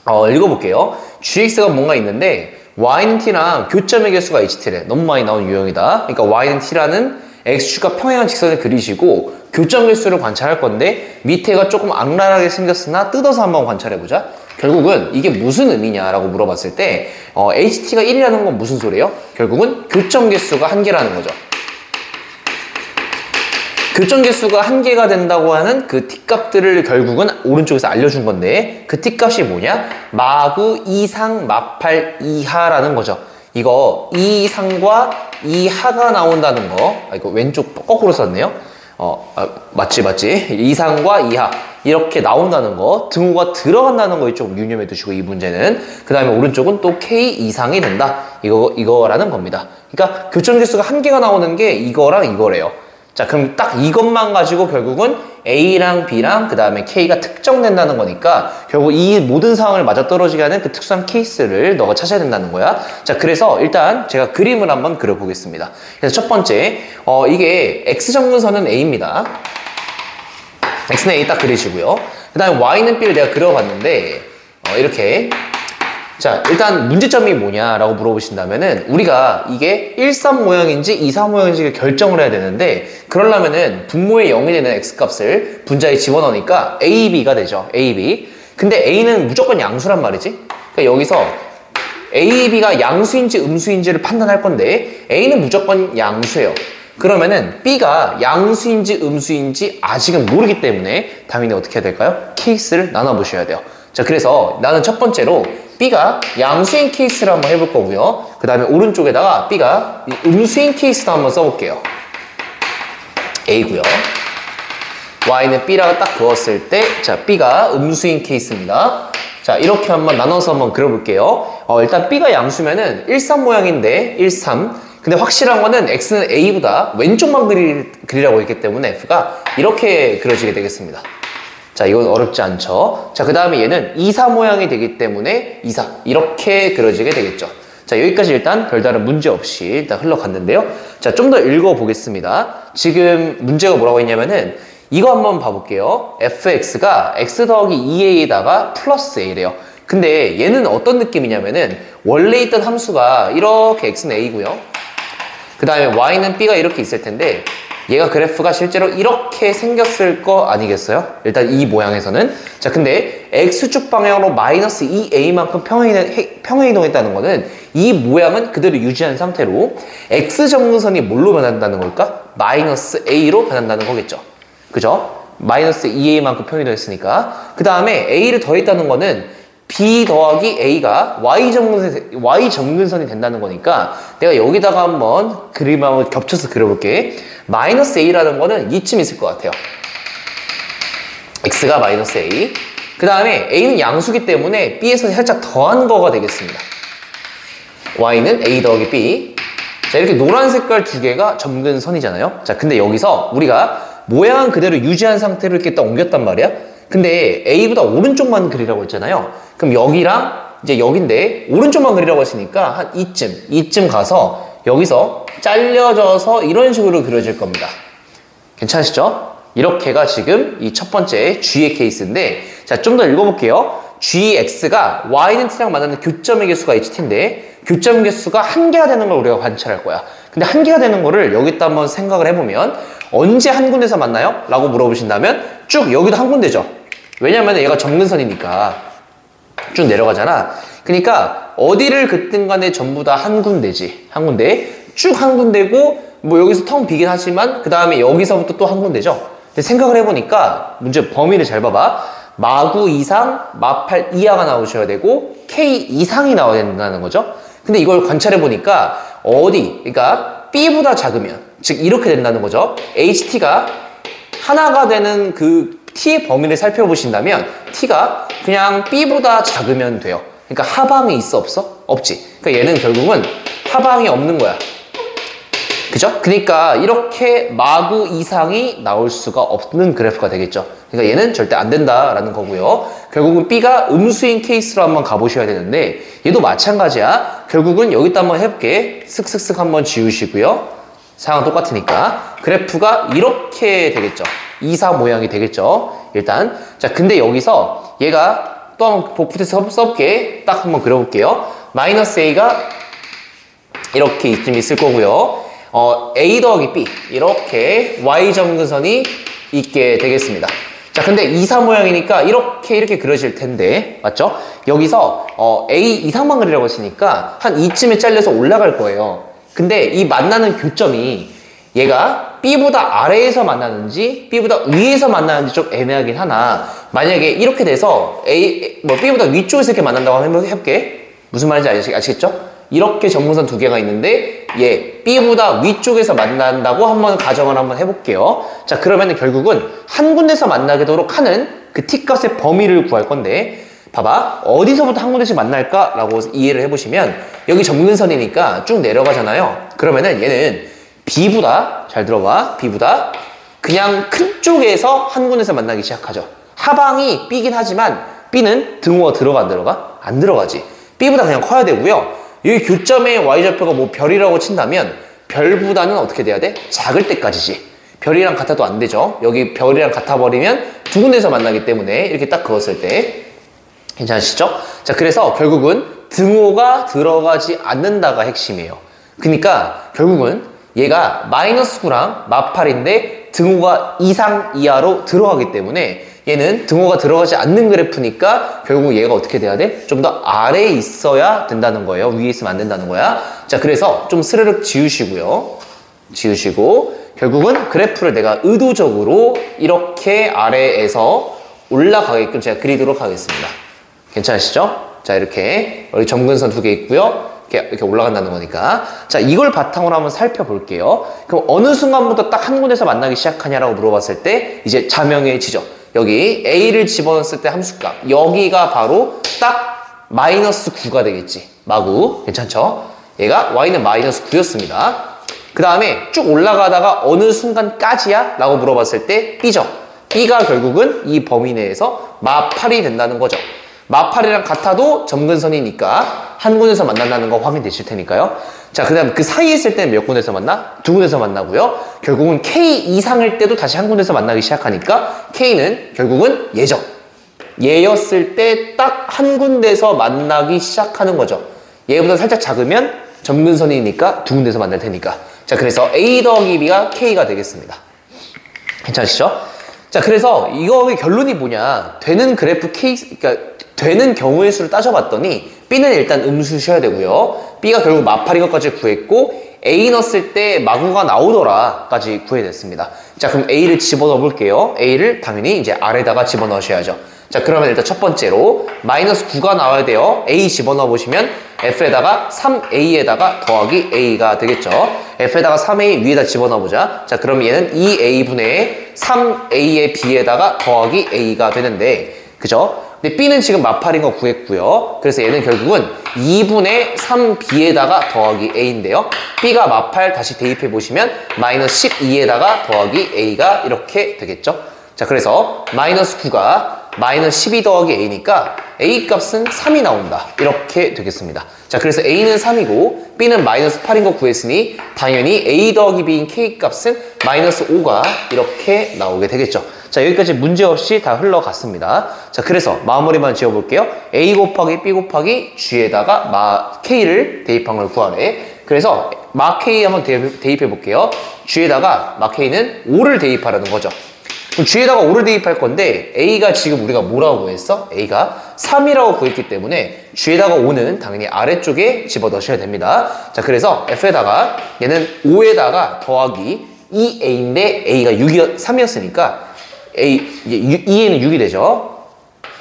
읽어볼게요. GX가 뭔가 있는데 Y는 T랑 교점의 개수가 HT래. 너무 많이 나온 유형이다. 그러니까 Y는 T라는 X축과 평행한 직선을 그리시고 교점 개수를 관찰할 건데 밑에가 조금 악랄하게 생겼으나 뜯어서 한번 관찰해보자. 결국은 이게 무슨 의미냐라고 물어봤을 때 HT가 1이라는 건 무슨 소리예요? 결국은 교점 개수가 1개라는 거죠. 교점 개수가 1개가 된다고 하는 그 t값들을 결국은 오른쪽에서 알려준 건데 그 t값이 뭐냐? 마구 이상 마팔 이하라는 거죠. 이거 이상과 이하가 나온다는 거. 이거 왼쪽 거꾸로 썼네요. 맞지. 이상과 이하 이렇게 나온다는 거, 등호가 들어간다는 거에 좀 유념해 두시고, 이 문제는. 그 다음에 오른쪽은 또 K 이상이 된다, 이거라는 겁니다. 그러니까 교점 개수가 한 개가 나오는 게 이거랑 이거래요. 자, 그럼 딱 이것만 가지고 결국은 A랑 B랑 그 다음에 K가 특정된다는 거니까 결국 이 모든 상황을 맞아떨어지게 하는 그 특수한 케이스를 너가 찾아야 된다는 거야. 자, 그래서 일단 제가 그림을 한번 그려보겠습니다. 그래서 첫 번째, 이게 X점근선은 A입니다. X는 A 딱 그리시고요. 그 다음에 Y는 B를 내가 그려봤는데, 이렇게. 자, 일단 문제점이 뭐냐라고 물어보신다면은 우리가 이게 1,3 모양인지 2,4 모양인지 결정을 해야 되는데, 그러려면은 분모에 0이 되는 x값을 분자에 집어넣으니까 a, b가 되죠. a, b. 근데 a는 무조건 양수란 말이지. 그러니까 여기서 a, b가 양수인지 음수인지를 판단할 건데 a는 무조건 양수예요. 그러면은 b가 양수인지 음수인지 아직은 모르기 때문에 당연히 어떻게 해야 될까요? 케이스를 나눠보셔야 돼요. 자, 그래서 나는 첫 번째로 B가 양수인 케이스를 한번 해볼 거고요. 그 다음에 오른쪽에다가 B가 음수인 케이스도 한번 써볼게요. A고요. Y는 B라고 딱 그었을 때, 자, B가 음수인 케이스입니다. 자, 이렇게 한번 나눠서 한번 그려볼게요. 일단 B가 양수면은 1,3 모양인데 1,3. 근데 확실한 거는 X는 A보다 왼쪽만 그리라고 했기 때문에 F가 이렇게 그려지게 되겠습니다. 자, 이건 어렵지 않죠. 자, 그 다음에 얘는 2,4 모양이 되기 때문에 2,4 이렇게 그려지게 되겠죠. 자, 여기까지 일단 별다른 문제 없이 일단 흘러갔는데요. 자, 좀 더 읽어보겠습니다. 지금 문제가 뭐라고 했냐면은 이거 한번 봐볼게요. fx가 x 더하기 2a에다가 플러스 a래요. 근데 얘는 어떤 느낌이냐면은 원래 있던 함수가 이렇게 x는 a고요. 그 다음에 y는 b가 이렇게 있을 텐데 얘가 그래프가 실제로 이렇게 생겼을 거 아니겠어요? 일단 이 모양에서는. 자, 근데 x축 방향으로 마이너스 2a만큼 평행이동했다는 거는 이 모양은 그대로 유지한 상태로 x점근선이 뭘로 변한다는 걸까? 마이너스 a로 변한다는 거겠죠. 그죠? 마이너스 2a만큼 평행이동했으니까. 그 다음에 a를 더했다는 거는 b 더하기 a가 y점근선이 된다는 거니까 내가 여기다가 한번 그림 한번 겹쳐서 그려볼게. 마이너스 a라는 거는 이쯤 있을 것 같아요. x가 마이너스 a. 그 다음에 a는 양수기 때문에 b에서 살짝 더한 거가 되겠습니다. y는 a 더하기 b. 자, 이렇게 노란 색깔 두 개가 점근선이잖아요. 자, 근데 여기서 우리가 모양은 그대로 유지한 상태로 이렇게 딱 옮겼단 말이야. 근데 a보다 오른쪽만 그리라고 했잖아요. 그럼 여기랑 이제 여긴데 오른쪽만 그리라고 했으니까 한 이쯤 가서 여기서 잘려져서 이런 식으로 그려질 겁니다. 괜찮으시죠? 이렇게가 지금 이 첫 번째 G의 케이스인데, 자, 좀 더 읽어볼게요. GX가 Y는 T랑 만나는 교점의 개수가 HT인데 교점 개수가 한 개가 되는 걸 우리가 관찰할 거야. 근데 한 개가 되는 거를 여기다 한번 생각을 해보면 언제 한 군데서 만나요? 라고 물어보신다면 쭉 여기도 한 군데죠. 왜냐면 얘가 점근선이니까 쭉 내려가잖아. 그러니까 어디를 긋든 간에 전부 다 한 군데지. 한 군데. 쭉 한 군데고 뭐 여기서 텅 비긴 하지만 그 다음에 여기서부터 또 한 군데죠. 근데 생각을 해보니까 문제 범위를 잘 봐봐. 마구 이상, 마팔 이하가 나오셔야 되고 K 이상이 나와야 된다는 거죠. 근데 이걸 관찰해보니까 그러니까 B보다 작으면, 즉 이렇게 된다는 거죠. HT가 하나가 되는 그 T의 범위를 살펴보신다면 T가 그냥 B보다 작으면 돼요. 그러니까 하방이 있어 없어? 없지. 그러니까 얘는 결국은 하방이 없는 거야. 그죠? 그러니까 이렇게 마구 이상이 나올 수가 없는 그래프가 되겠죠. 그러니까 얘는 절대 안 된다라는 거고요. 결국은 B가 음수인 케이스로 한번 가보셔야 되는데 얘도 마찬가지야. 결국은 여기다 한번 해볼게. 슥슥슥 한번 지우시고요. 상황 똑같으니까 그래프가 이렇게 되겠죠. 2, 4 모양이 되겠죠. 일단 자, 근데 여기서 얘가 또 한번 복붙해서 써볼게. 딱 한번 그려볼게요. 마이너스 A가 이렇게 이쯤 있을 거고요. A 더하기 B 이렇게 Y점근선이 있게 되겠습니다. 자, 근데 2, 4 모양이니까 이렇게 그려질 텐데 맞죠? 여기서 A 이상만 그리라고 했으니까 한 이쯤에 잘려서 올라갈 거예요. 근데 이 만나는 교점이 얘가 B보다 아래에서 만나는지 B보다 위에서 만나는지 좀 애매하긴 하나, 만약에 이렇게 돼서 B보다 위쪽에서 이렇게 만난다고 해볼게. 무슨 말인지 아시겠죠? 이렇게 점근선 두 개가 있는데 얘 B보다 위쪽에서 만난다고 한번 가정을 한번 해볼게요. 자, 그러면 결국은 한 군데서 만나게 도록 하는 그 T값의 범위를 구할 건데 봐봐. 어디서부터 한 군데씩 만날까? 라고 이해를 해보시면 여기 점근선이니까 쭉 내려가잖아요. 그러면은 얘는 B보다, 잘 들어봐, B보다 그냥 큰 쪽에서 한 군데서 만나기 시작하죠. 하방이 B긴 하지만 B는 등호가 들어가 안 들어가? 안 들어가지. B보다 그냥 커야 되고요. 여기 교점의 y좌표가 뭐 별이라고 친다면 별보다는 어떻게 돼야 돼? 작을 때까지지. 별이랑 같아도 안 되죠. 여기 별이랑 같아버리면 두 군데서 만나기 때문에 이렇게 딱 그었을 때 괜찮으시죠? 자, 그래서 결국은 등호가 들어가지 않는다가 핵심이에요. 그러니까 결국은 얘가 마이너스 9랑 마팔인데 등호가 이상 이하로 들어가기 때문에 얘는 등호가 들어가지 않는 그래프니까 결국 얘가 어떻게 돼야 돼? 좀 더 아래에 있어야 된다는 거예요. 위에 있으면 안 된다는 거야. 자, 그래서 좀 스르륵 지우시고요. 지우시고 결국은 그래프를 내가 의도적으로 이렇게 아래에서 올라가게끔 제가 그리도록 하겠습니다. 괜찮으시죠? 자, 이렇게 여기 점근선 두 개 있고요. 이렇게 올라간다는 거니까. 자, 이걸 바탕으로 한번 살펴볼게요. 그럼 어느 순간부터 딱 한 군데서 만나기 시작하냐라고 물어봤을 때 이제 자명해지죠. 여기 A를 집어넣었을 때 함수값 여기가 바로 딱 마이너스 9가 되겠지. 마구. 괜찮죠? 얘가 Y는 마이너스 9였습니다. 그 다음에 쭉 올라가다가 어느 순간까지야? 라고 물어봤을 때 B죠. B가 결국은 이 범위 내에서 마8이 된다는 거죠. 마8이랑 같아도 점근선이니까 한 군데서 만난다는 거 확인되실 테니까요. 자, 그 다음 그 사이에 있을 때는 몇 군데서 만나? 두 군데서 만나고요. 결국은 K 이상일 때도 다시 한 군데서 만나기 시작하니까 K는 결국은 얘죠. 얘였을 때 딱 한 군데서 만나기 시작하는 거죠. 얘보다 살짝 작으면 점근선이니까 두 군데서 만날 테니까. 자, 그래서 A 더하기 B가 K가 되겠습니다. 괜찮으시죠? 자, 그래서 이거의 결론이 뭐냐? 되는 그래프 케이스, 그러니까 되는 경우의 수를 따져봤더니 B는 일단 음수셔야 되고요. B가 결국 마팔인 것까지 구했고 A 넣었을 때 마구가 나오더라까지 구해냈습니다. 자, 그럼 A를 집어넣어 볼게요. A를 당연히 이제 아래다가 집어넣으셔야죠. 자, 그러면 일단 첫 번째로 마이너스 9가 나와야 돼요. A 집어넣어 보시면 F에다가 3A에다가 더하기 A가 되겠죠. F에다가 3A 위에다 집어넣어 보자. 자, 그럼 얘는 2A분의 3A의 B에다가 더하기 A가 되는데, 그죠? 근데 B는 지금 마팔인 거 구했고요. 그래서 얘는 결국은 2분의 3B에다가 더하기 A인데요. B가 마팔 다시 대입해 보시면 마이너스 12에다가 더하기 A가 이렇게 되겠죠. 자, 그래서 마이너스 9가 마이너스 12 더하기 A니까 A 값은 3이 나온다. 이렇게 되겠습니다. 자, 그래서 A는 3이고 B는 마이너스 8인 거 구했으니 당연히 A 더하기 B인 K 값은 마이너스 5가 이렇게 나오게 되겠죠. 자, 여기까지 문제없이 다 흘러갔습니다. 자, 그래서 마무리만 지어볼게요. A 곱하기 B 곱하기 G에다가 마 K를 대입한 걸 구하래. 그래서 마 K 한번 대입해 볼게요. G에다가 마 K는 5를 대입하라는 거죠. 그럼 G에다가 5를 대입할 건데 A가 지금 우리가 뭐라고 구했어? A가 3이라고 구했기 때문에 G에다가 5는 당연히 아래쪽에 집어넣으셔야 됩니다. 자, 그래서 F에다가 얘는 5에다가 더하기 2A인데 A가 3이었으니까 이제 2에는 6이 되죠.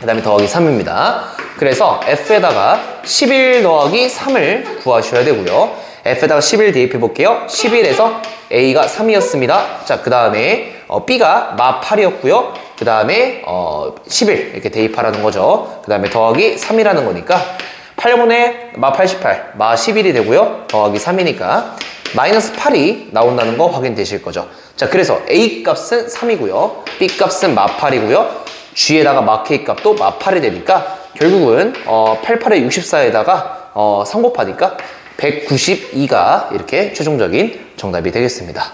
그 다음에 더하기 3입니다. 그래서 F에다가 11 더하기 3을 구하셔야 되고요. F에다가 11 대입해 볼게요. 11에서 A가 3이었습니다. 자, 그 다음에 B가 마 8이었고요. 그 다음에 11 이렇게 대입하라는 거죠. 그 다음에 더하기 3이라는 거니까 8분의 마 88, 마 11이 되고요. 더하기 3이니까 마이너스 8이 나온다는 거 확인되실 거죠. 자, 그래서 A 값은 3이고요. B 값은 마 8이고요. G에다가 마 K 값도 마 8이 되니까 결국은 88에 64에다가 3 곱하니까 192가 이렇게 최종적인 정답이 되겠습니다.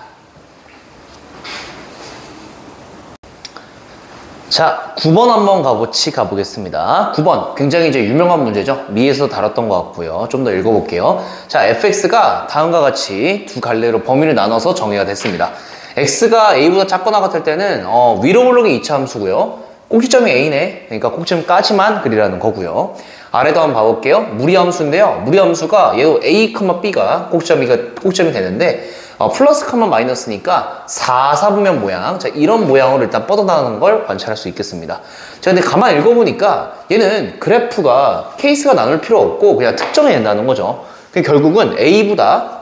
자, 9번 한번 가보겠습니다. 9번 굉장히 이제 유명한 문제죠. 미에서 다뤘던 것 같고요. 좀 더 읽어볼게요. 자, fx가 다음과 같이 두 갈래로 범위를 나눠서 정의가 됐습니다. x가 a보다 작거나 같을 때는 위로 올라오기 2차 함수고요. 꼭지점이 a네. 그러니까 꼭지점까지만 그리라는 거고요. 아래도 한번 봐볼게요. 무리함수인데요. 무리함수가 얘도 a, b가 꼭지점이 되는데 플러스, 마이너스니까 4, 4분면 모양. 자, 이런 모양으로 일단 뻗어나가는 걸 관찰할 수 있겠습니다. 자, 근데 가만히 읽어보니까 얘는 그래프가 케이스가 나눌 필요 없고 그냥 특정해낸다는 거죠. 결국은 A보다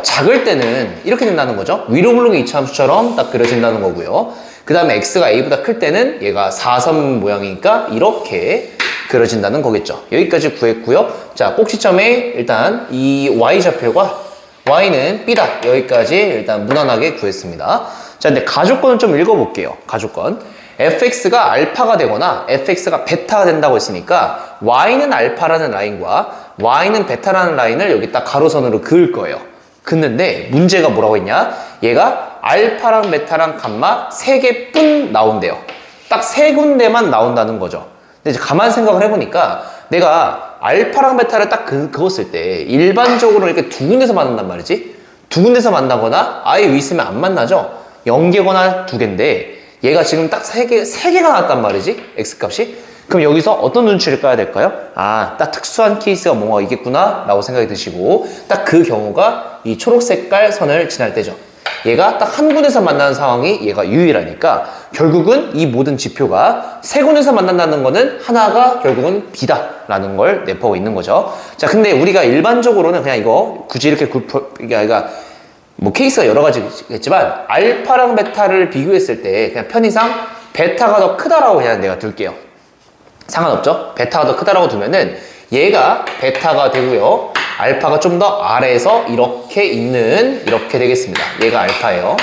작을 때는 이렇게 된다는 거죠. 위로 블록의 이차함수처럼 딱 그려진다는 거고요. 그 다음에 X가 A보다 클 때는 얘가 4선 모양이니까 이렇게 그려진다는 거겠죠. 여기까지 구했고요. 자, 꼭지점에 일단 이 Y좌표가 Y는 B다. 여기까지 일단 무난하게 구했습니다. 자, 근데 가조건을 좀 읽어볼게요. 가조건. fx가 알파가 되거나 fx가 베타가 된다고 했으니까 y는 알파라는 라인과 y는 베타라는 라인을 여기 딱 가로선으로 그을 거예요. 긋는데 문제가 뭐라고 했냐? 얘가 알파랑 베타랑 감마 3개뿐 나온대요. 딱 3군데만 나온다는 거죠. 근데 이제 가만 생각을 해보니까 내가 알파랑 베타를 딱 그었을 때 일반적으로 이렇게 2군데서 만난단 말이지? 2군데서 만나거나 아예 위 있으면 안 만나죠? 0개거나 2개인데 얘가 지금 딱 3개가 나왔단 말이지? x값이? 그럼 여기서 어떤 눈치를 까야 될까요? 아, 딱 특수한 케이스가 뭔가 있겠구나 라고 생각이 드시고 딱 그 경우가 이 초록 색깔 선을 지날 때죠. 얘가 딱 한 군데서 만나는 상황이 얘가 유일하니까 결국은 이 모든 지표가 3군데서 만난다는 거는 하나가 결국은 B다 라는 걸 내포하고 있는 거죠. 자, 근데 우리가 일반적으로는 그냥 이거 굳이 이렇게 그러니까 뭐 케이스가 여러 가지겠지만 알파랑 베타를 비교했을 때 그냥 편의상 베타가 더 크다라고 그냥 내가 둘게요. 상관없죠? 베타가 더 크다라고 두면은 얘가 베타가 되고요. 알파가 좀 더 아래에서 이렇게 되겠습니다. 얘가 알파예요.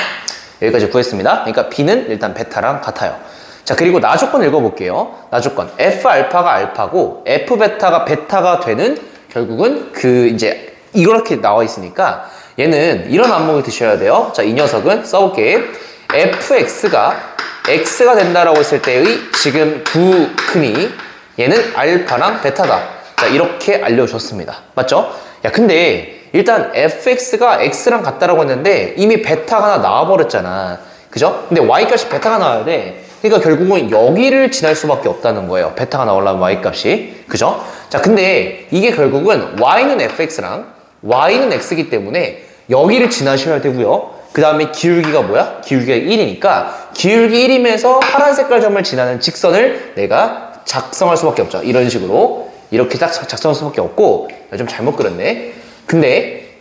여기까지 구했습니다. 그러니까 B는 일단 베타랑 같아요. 자, 그리고 나조건 읽어볼게요. 나조건. F 알파가 알파고 F 베타가 베타가 되는 결국은 이제 이렇게 나와 있으니까 얘는 이런 안목을 드셔야 돼요. 자, 이 녀석은 써볼게. fx가 x가 된다라고 했을 때의 지금 두 큼이 얘는 알파랑 베타다. 자, 이렇게 알려줬습니다. 맞죠? 야, 근데 일단 fx가 x랑 같다라고 했는데 이미 베타가 하나 나와버렸잖아. 그죠? 근데 y값이 베타가 나와야 돼. 그러니까 결국은 여기를 지날 수밖에 없다는 거예요. 베타가 나오려면 y값이. 그죠? 자, 근데 이게 결국은 y는 fx랑 y는 x이기 때문에 여기를 지나셔야 되고요. 그 다음에 기울기가 뭐야? 기울기가 1이니까 기울기 1이면서 파란 색깔 점을 지나는 직선을 내가 작성할 수밖에 없죠. 이런 식으로 이렇게 딱 작성할 수밖에 없고 좀 잘못 그렸네. 근데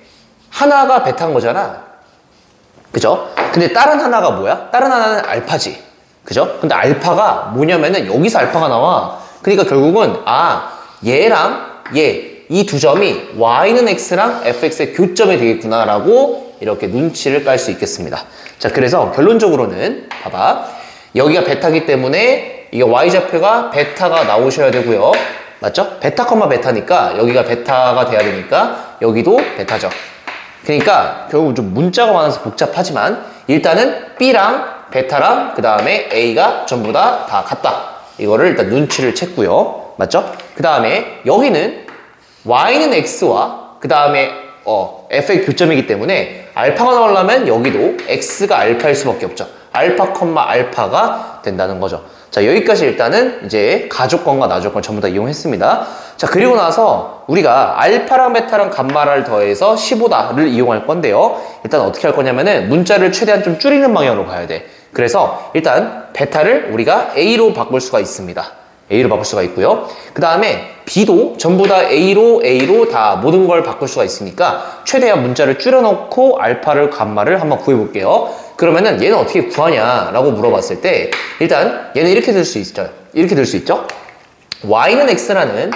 하나가 베타인 거잖아. 그죠? 근데 다른 하나가 뭐야? 다른 하나는 알파지. 그죠? 근데 알파가 뭐냐면은 여기서 알파가 나와. 그러니까 결국은 얘랑 얘 이 두 점이 y는 x랑 fx의 교점이 되겠구나 라고 이렇게 눈치를 깔 수 있겠습니다. 자, 그래서 결론적으로는 봐봐. 여기가 베타기 때문에 이게 y좌표가 베타가 나오셔야 되고요. 맞죠? 베타, 베타니까 여기가 베타가 돼야 되니까 여기도 베타죠. 그러니까 결국 좀 문자가 많아서 복잡하지만 일단은 B랑 베타랑 그 다음에 A가 전부 다 같다. 이거를 일단 눈치를 챘고요. 맞죠? 그 다음에 여기는 y는 x와 그 다음에 f의 교점이기 때문에 알파가 나오려면 여기도 x가 알파일 수밖에 없죠. 알파, 알파가 된다는 거죠. 자, 여기까지 일단은 이제 가조건과 나조건 전부 다 이용했습니다. 자, 그리고 나서 우리가 알파랑 베타랑 감마를 더해서 15다를 이용할 건데요. 일단 어떻게 할 거냐면은 문자를 최대한 좀 줄이는 방향으로 가야 돼. 그래서 일단 베타를 우리가 A로 바꿀 수가 있습니다. A로 바꿀 수가 있고요. 그 다음에 B도 전부 다 A로 다 모든 걸 바꿀 수가 있으니까 최대한 문자를 줄여놓고 알파를 감마를 한번 구해볼게요. 그러면은 얘는 어떻게 구하냐라고 물어봤을 때 일단 얘는 이렇게 될 수 있죠. 이렇게 될 수 있죠. y는 x라는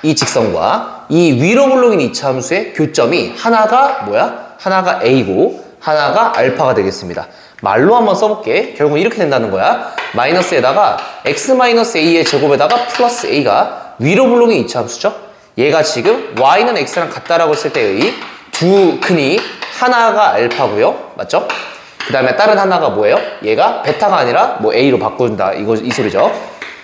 이 직선과 이 위로 블록인 이차함수의 교점이 하나가 뭐야? 하나가 a고 하나가 알파가 되겠습니다. 말로 한번 써볼게. 결국은 이렇게 된다는 거야. 마이너스에다가 x-a의 제곱에다가 플러스 a가 위로 블록인 이차함수죠. 얘가 지금 y는 x랑 같다라고 했을 때의 두 근이 하나가 알파고요. 맞죠? 그 다음에 다른 하나가 뭐예요? 얘가 베타가 아니라 뭐 a로 바꾼다. 이 소리죠.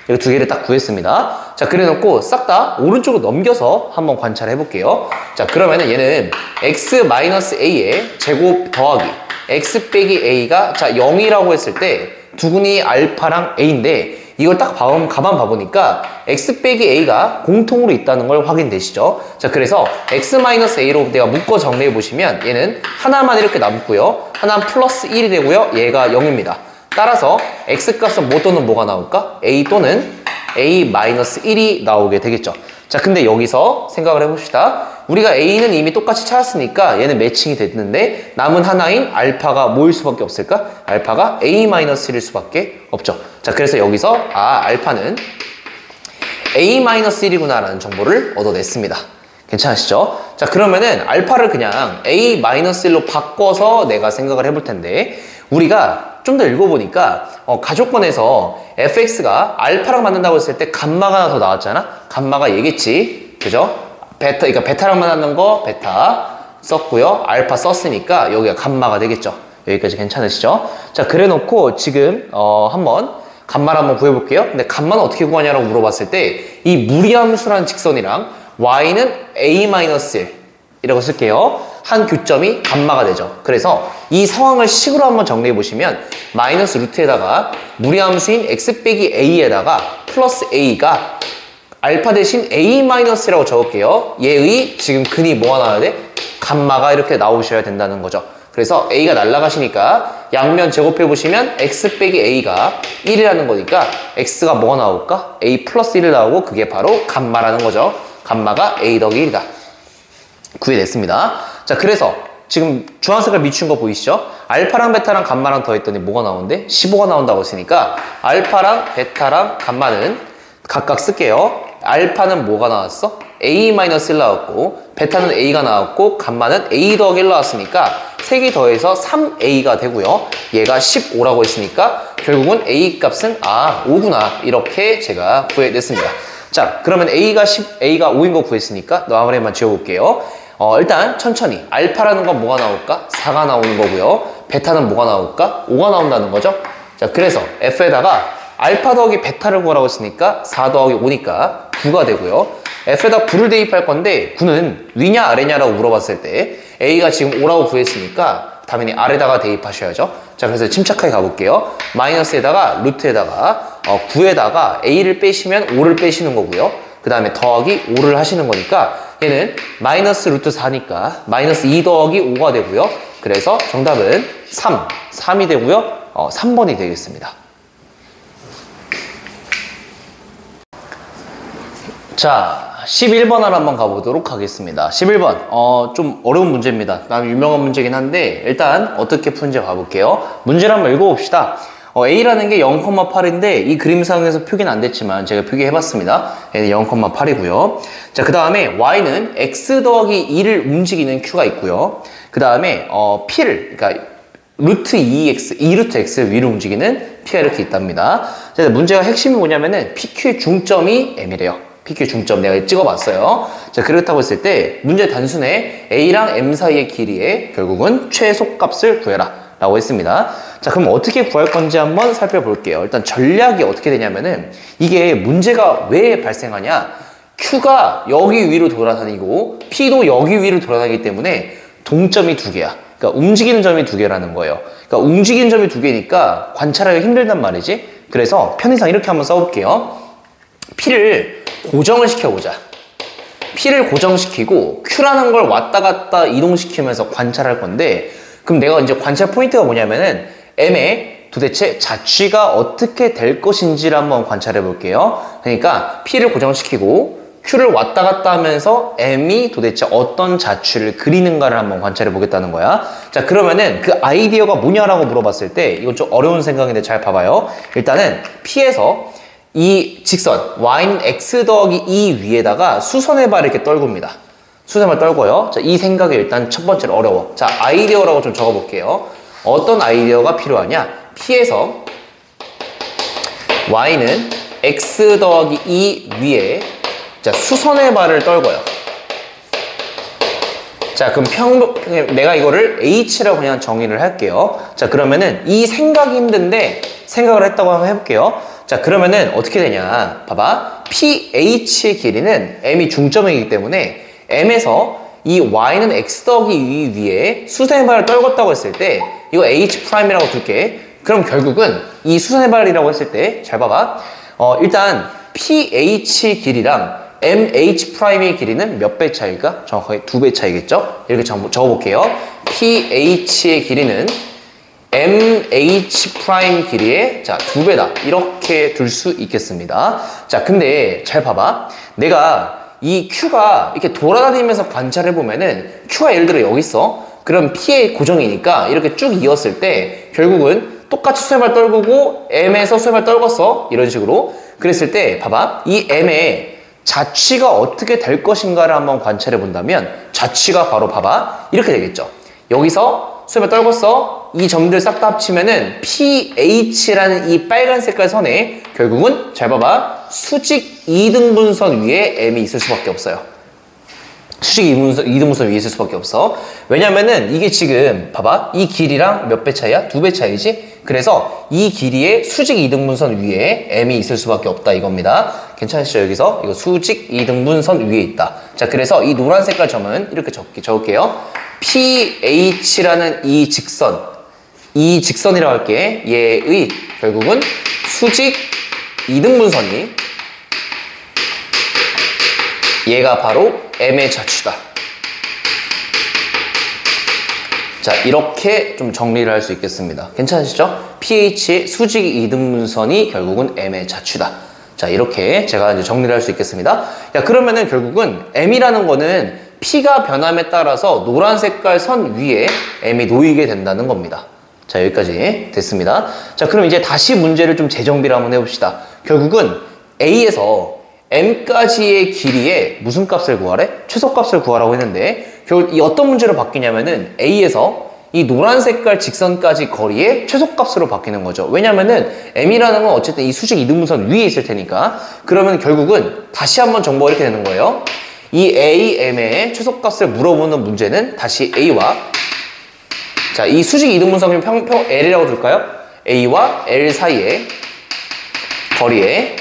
이거 두 개를 딱 구했습니다. 자, 그래놓고 싹 다 오른쪽으로 넘겨서 한번 관찰해 볼게요. 자, 그러면은 얘는 x-a의 제곱 더하기 x 빼기 a가 자 0이라고 했을 때 두근이 알파랑 a인데 이걸 딱 가만 봐보니까 x 빼기 a가 공통으로 있다는 걸 확인되시죠? 자, 그래서 x-a로 내가 묶어 정리해 보시면 얘는 하나만 이렇게 남고요. 하나는 플러스 1이 되고요. 얘가 0입니다. 따라서 x값은 뭐 또는 뭐가 나올까? a 또는 a-1이 나오게 되겠죠. 자, 근데 여기서 생각을 해봅시다. 우리가 A는 이미 똑같이 찾았으니까 얘는 매칭이 됐는데 남은 하나인 알파가 뭐일 수밖에 없을까? 알파가 A-1일 수밖에 없죠. 자, 그래서 여기서 알파는 A-1이구나 라는 정보를 얻어냈습니다. 괜찮으시죠? 자, 그러면은 알파를 그냥 A-1로 바꿔서 내가 생각을 해볼 텐데 우리가 좀 더 읽어보니까 가족권에서 fx가 알파랑 만난다고 했을 때 감마가 하나 더 나왔잖아? 감마가 얘겠지. 그죠? 그러니까 베타랑 만나는 거 베타 썼고요. 알파 썼으니까 여기가 감마가 되겠죠. 여기까지 괜찮으시죠? 자, 그래 놓고 지금 한번 감마를 한번 구해볼게요. 근데 감마는 어떻게 구하냐라고 물어봤을 때 이 무리함수라는 직선이랑 y는 a-1 이라고 쓸게요. 한 교점이 감마가 되죠. 그래서 이 상황을 식으로 한번 정리해 보시면 마이너스 루트에다가 무리함수인 x 빼기 a에다가 플러스 a가 알파 대신 a-라고 적을게요. 얘의 지금 근이 뭐가 나와야 돼? 감마가 이렇게 나오셔야 된다는 거죠. 그래서 a가 날아가시니까 양면 제곱해 보시면 x 빼기 a가 1이라는 거니까 x가 뭐가 나올까? a 플러스 1이 나오고 그게 바로 감마라는 거죠. 감마가 a 더하기 1이다. 구해냈습니다. 자, 그래서 지금 주황색을 미춘 거 보이시죠? 알파랑 베타랑 감마랑 더했더니 뭐가 나오는데? 15가 나온다고 했으니까 알파랑 베타랑 감마는 각각 쓸게요. 알파는 뭐가 나왔어? A-1 나왔고 베타는 A가 나왔고 감마는 A 더하기 1 나왔으니까 3개 더해서 3A가 되고요. 얘가 15라고 했으니까 결국은 A 값은 5구나 이렇게 제가 구해냈습니다. 자, 그러면 A가 5인 거 구했으니까 마무리만 지워볼게요. 일단 천천히 알파라는 건 뭐가 나올까? 4가 나오는 거고요. 베타는 뭐가 나올까? 5가 나온다는 거죠. 자, 그래서 F에다가 알파 더하기 베타를 구하라고 했으니까 4 더하기 5니까 9가 되고요. F에다 9를 대입할 건데 9는 위냐 아래냐라고 물어봤을 때 A가 지금 5라고 구했으니까 당연히 아래다가 대입하셔야죠. 자, 그래서 침착하게 가볼게요. 마이너스에다가 루트에다가 9에다가 A를 빼시면 5를 빼시는 거고요. 그 다음에 더하기 5를 하시는 거니까 얘는 마이너스 루트 4니까 마이너스 2 더하기 5가 되고요. 그래서 정답은 3이 되고요. 3번이 되겠습니다. 자, 11번을 한번 가보도록 하겠습니다. 11번, 좀 어려운 문제입니다. 나름 유명한 문제긴 한데 일단 어떻게 푸는지 가볼게요. 문제를 한번 읽어봅시다. A라는 게 0,8인데 이 그림상에서 표기는 안 됐지만 제가 표기해봤습니다. 얘는 0,8이고요. 자, 그 다음에 Y는 X 더하기 2를 움직이는 Q가 있고요. 그 다음에 P를, 그러니까 루트 2x, 2루트 x를 위로 움직이는 P가 이렇게 있답니다. 자, 문제가 핵심이 뭐냐면은 PQ의 중점이 M이래요. PQ 중점 내가 찍어봤어요. 자, 그렇다고 했을 때 문제 단순해 A랑 M 사이의 길이의 결국은 최소값을 구해라 라고 했습니다. 자, 그럼 어떻게 구할 건지 한번 살펴볼게요. 일단 전략이 어떻게 되냐면은 이게 문제가 왜 발생하냐, Q가 여기 위로 돌아다니고 P도 여기 위로 돌아다니기 때문에 동점이 2개야. 그러니까 움직이는 점이 2개라는 거예요. 그러니까 움직이는 점이 2개니까 관찰하기 힘들단 말이지. 그래서 편의상 이렇게 한번 써볼게요. P를 고정을 시켜보자. P를 고정시키고 Q라는 걸 왔다 갔다 이동시키면서 관찰할 건데, 그럼 내가 이제 관찰 포인트가 뭐냐면은 M의 도대체 자취가 어떻게 될 것인지를 한번 관찰해 볼게요. 그러니까 P를 고정시키고 Q를 왔다 갔다 하면서 M이 도대체 어떤 자취를 그리는가를 한번 관찰해 보겠다는 거야. 자, 그러면은 그 아이디어가 뭐냐라고 물어봤을 때 이건 좀 어려운 생각인데 잘 봐봐요. 일단은 P에서 이 직선 y는 x 더하기 2 위에다가 수선의 발을 이렇게 떨굽니다. 수선의 발 떨고요. 자, 이 생각이 일단 첫 번째로 어려워. 자, 아이디어라고 좀 적어볼게요. 어떤 아이디어가 필요하냐? P에서 y는 x 더하기 2 위에 자, 수선의 발을 떨고요. 자, 그럼 내가 이거를 h라고 그냥 정의를 할게요. 자, 그러면은 이 생각이 힘든데 생각을 했다고 한번 해볼게요. 자, 그러면은 어떻게 되냐? 봐봐. PH의 길이는 M이 중점이기 때문에 M에서 이 Y는 X 더하기 2 위에 수선의 발을 떨궜다고 했을 때 이거 H'이라고 둘게. 그럼 결국은 이 수선의 발이라고 했을 때 잘 봐봐. 일단 PH 길이랑 MH'의 길이는 몇 배 차이일까? 정확하게 2배 차이겠죠? 이렇게 적어볼게요. PH의 길이는 MH' 길이의 자 2배다 이렇게 둘 수 있겠습니다. 자, 근데 잘 봐봐. 내가 이 Q가 이렇게 돌아다니면서 관찰해 보면은 Q가 예를 들어 여기 있어. 그럼 P의 고정이니까 이렇게 쭉 이었을 때 결국은 똑같이 수세발 떨구고 M에서 수세발 떨궜어. 이런 식으로. 그랬을 때 봐봐. 이 M의 자취가 어떻게 될 것인가를 한번 관찰해 본다면 자취가 바로 봐봐. 이렇게 되겠죠. 여기서 수세발 떨궜어. 이 점들 싹 다 합치면은 PH라는 이 빨간 색깔 선에 결국은 잘 봐봐. 수직 2등분선 위에 M이 있을 수밖에 없어요. 수직 2등분선 위에 있을 수밖에 없어. 왜냐면은 이게 지금 봐봐. 이 길이랑 몇 배 차이야? 2배 차이지? 그래서 이 길이의 수직 2등분선 위에 M이 있을 수밖에 없다 이겁니다. 괜찮으시죠? 여기서 이거 수직 2등분선 위에 있다. 자, 그래서 이 노란 색깔 점은 이렇게 적을게요. PH라는 이 직선이라고 할게. 얘의 결국은 수직 2등분선이 얘가 바로 M의 자취다. 자, 이렇게 좀 정리를 할 수 있겠습니다. 괜찮으시죠? pH의 수직 2등분선이 결국은 M의 자취다. 자, 이렇게 제가 이제 정리를 할 수 있겠습니다. 야, 그러면은 결국은 M이라는 거는 P가 변함에 따라서 노란 색깔 선 위에 M이 놓이게 된다는 겁니다. 자, 여기까지 됐습니다. 자, 그럼 이제 다시 문제를 좀 재정비를 한번 해봅시다. 결국은 A에서 M까지의 길이의 무슨 값을 구하래? 최소값을 구하라고 했는데 결국 이 어떤 문제로 바뀌냐면은 A에서 이 노란 색깔 직선까지 거리의 최소값으로 바뀌는 거죠. 왜냐면은 M이라는 건 어쨌든 이 수직 2등분선 위에 있을 테니까. 그러면 결국은 다시 한번 정보가 이렇게 되는 거예요. 이 A, M의 최소값을 물어보는 문제는 다시 A와 자, 이 수직 2등분선 평평 L이라고 둘까요? A와 L 사이의 거리에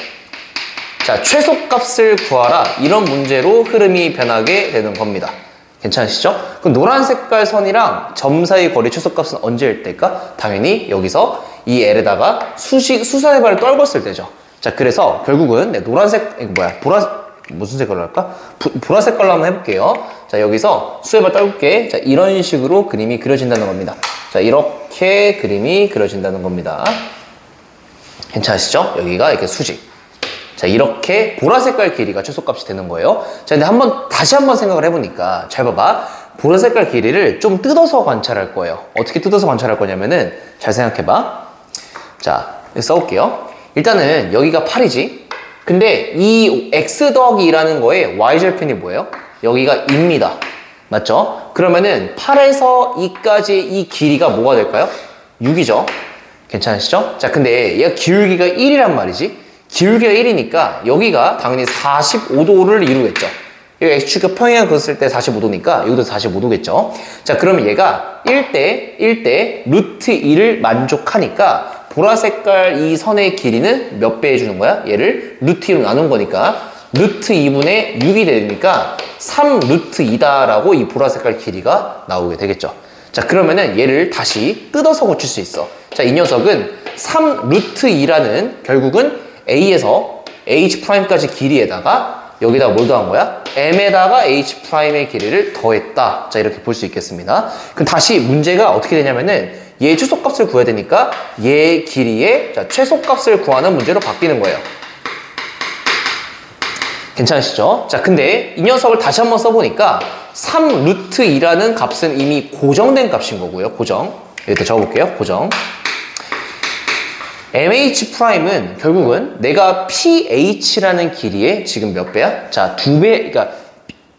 자, 최소값을 구하라. 이런 문제로 흐름이 변하게 되는 겁니다. 괜찮으시죠? 그럼 노란 색깔 선이랑 점 사이 거리 최소값은 언제일 때일까? 당연히 여기서 이 L에다가 수사해발을 떨궜을 때죠. 자, 그래서 결국은 노란색, 무슨 색깔로 할까? 보라색 깔로 한번 해볼게요. 자, 여기서 수세발 떨굴게. 자, 이런 식으로 그림이 그려진다는 겁니다. 자, 이렇게 그림이 그려진다는 겁니다. 괜찮으시죠? 여기가 이렇게 수직. 자, 이렇게 보라색깔 길이가 최소값이 되는 거예요. 자, 근데 다시 한번 생각을 해보니까 잘 봐봐. 보라색깔 길이를 좀 뜯어서 관찰할 거예요. 어떻게 뜯어서 관찰할 거냐면은 잘 생각해봐. 자, 써볼게요. 일단은 여기가 8이지. 근데 이 x 더하기 2라는 거에 y절편이 뭐예요? 여기가 2입니다. 맞죠? 그러면은 8에서 2까지 이 길이가 뭐가 될까요? 6이죠. 괜찮으시죠? 자, 근데 얘가 기울기가 1이란 말이지. 기울기가 1이니까 여기가 당연히 45도를 이루겠죠. 여기 x축과 평행을 그었을 때 45도니까 여기도 45도겠죠. 자, 그러면 얘가 1대 루트 2를 만족하니까 보라색깔 이 선의 길이는 몇 배 해주는 거야? 얘를 루트 2로 나눈 거니까 루트 2분의 6이 되니까 3 루트 2다라고 이 보라색깔 길이가 나오게 되겠죠. 자, 그러면은 얘를 다시 뜯어서 고칠 수 있어. 자, 이 녀석은 3 루트 2라는 결국은 A에서 H'까지 길이에다가 여기다가 뭘 더한 거야? M에다가 H'의 길이를 더했다. 자, 이렇게 볼 수 있겠습니다. 그럼 다시 문제가 어떻게 되냐면은 얘 최소값을 구해야 되니까 얘 길이의 최소값을 구하는 문제로 바뀌는 거예요. 괜찮으시죠? 자, 근데 이 녀석을 다시 한번 써보니까 3 루트 2라는 값은 이미 고정된 값인 거고요. 고정. 여기다 적어볼게요. 고정. MH'은 결국은 내가 PH라는 길이의 지금 몇 배야? 자, 2배, 그러니까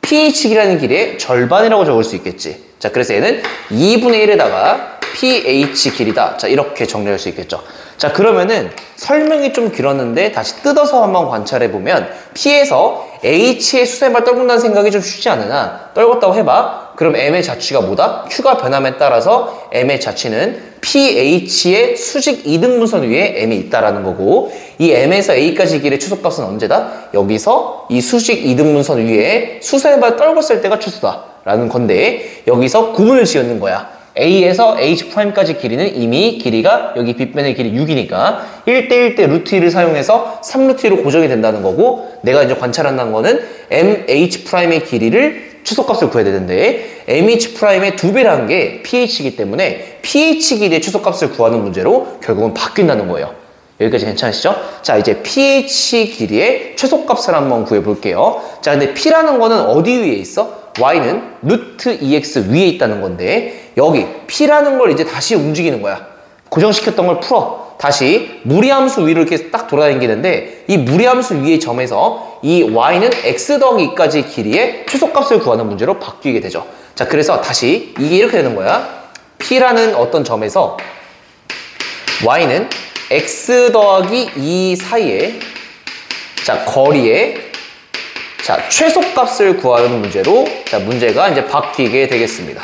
PH라는 길이의 절반이라고 적을 수 있겠지. 자, 그래서 얘는 2분의 1에다가 PH 길이다. 자, 이렇게 정리할 수 있겠죠. 자, 그러면은 설명이 좀 길었는데 다시 뜯어서 한번 관찰해보면 P에서 H의 수세발 떨군다는 생각이 좀 쉽지 않으나 떨궜다고 해봐. 그럼 M의 자취가 뭐다? Q가 변함에 따라서 M의 자취는 PH의 수직 2등분선 위에 M이 있다라는 거고 이 M에서 A까지 길의 최소값은 언제다? 여기서 이 수직 2등분선 위에 수세발 떨궜을 때가 최소다 라는 건데 여기서 구분을 지었는 거야. A에서 H'까지 길이는 이미 길이가 여기 빗변의 길이 6이니까 1대1대 루트 2를 사용해서 3루트 2로 고정이 된다는 거고 내가 이제 관찰한다는 거는 MH'의 길이를 최소값을 구해야 되는데 MH'의 2배라는 게 pH이기 때문에 pH 길이의 최소값을 구하는 문제로 결국은 바뀐다는 거예요. 여기까지 괜찮으시죠? 자, 이제 pH 길이의 최소값을 한번 구해볼게요. 자, 근데 p라는 거는 어디 위에 있어? y는 루트 2x 위에 있다는 건데 여기 p라는 걸 이제 다시 움직이는 거야. 고정시켰던 걸 풀어. 다시 무리함수 위로 이렇게 딱 돌아다니는데 이 무리함수 위의 점에서 이 y는 x 더하기 2까지 길이의 최소값을 구하는 문제로 바뀌게 되죠. 자, 그래서 다시 이게 이렇게 되는 거야. p라는 어떤 점에서 y는 x 더하기 2 사이에 자 거리에 자 최소값을 구하는 문제로 자 문제가 이제 바뀌게 되겠습니다.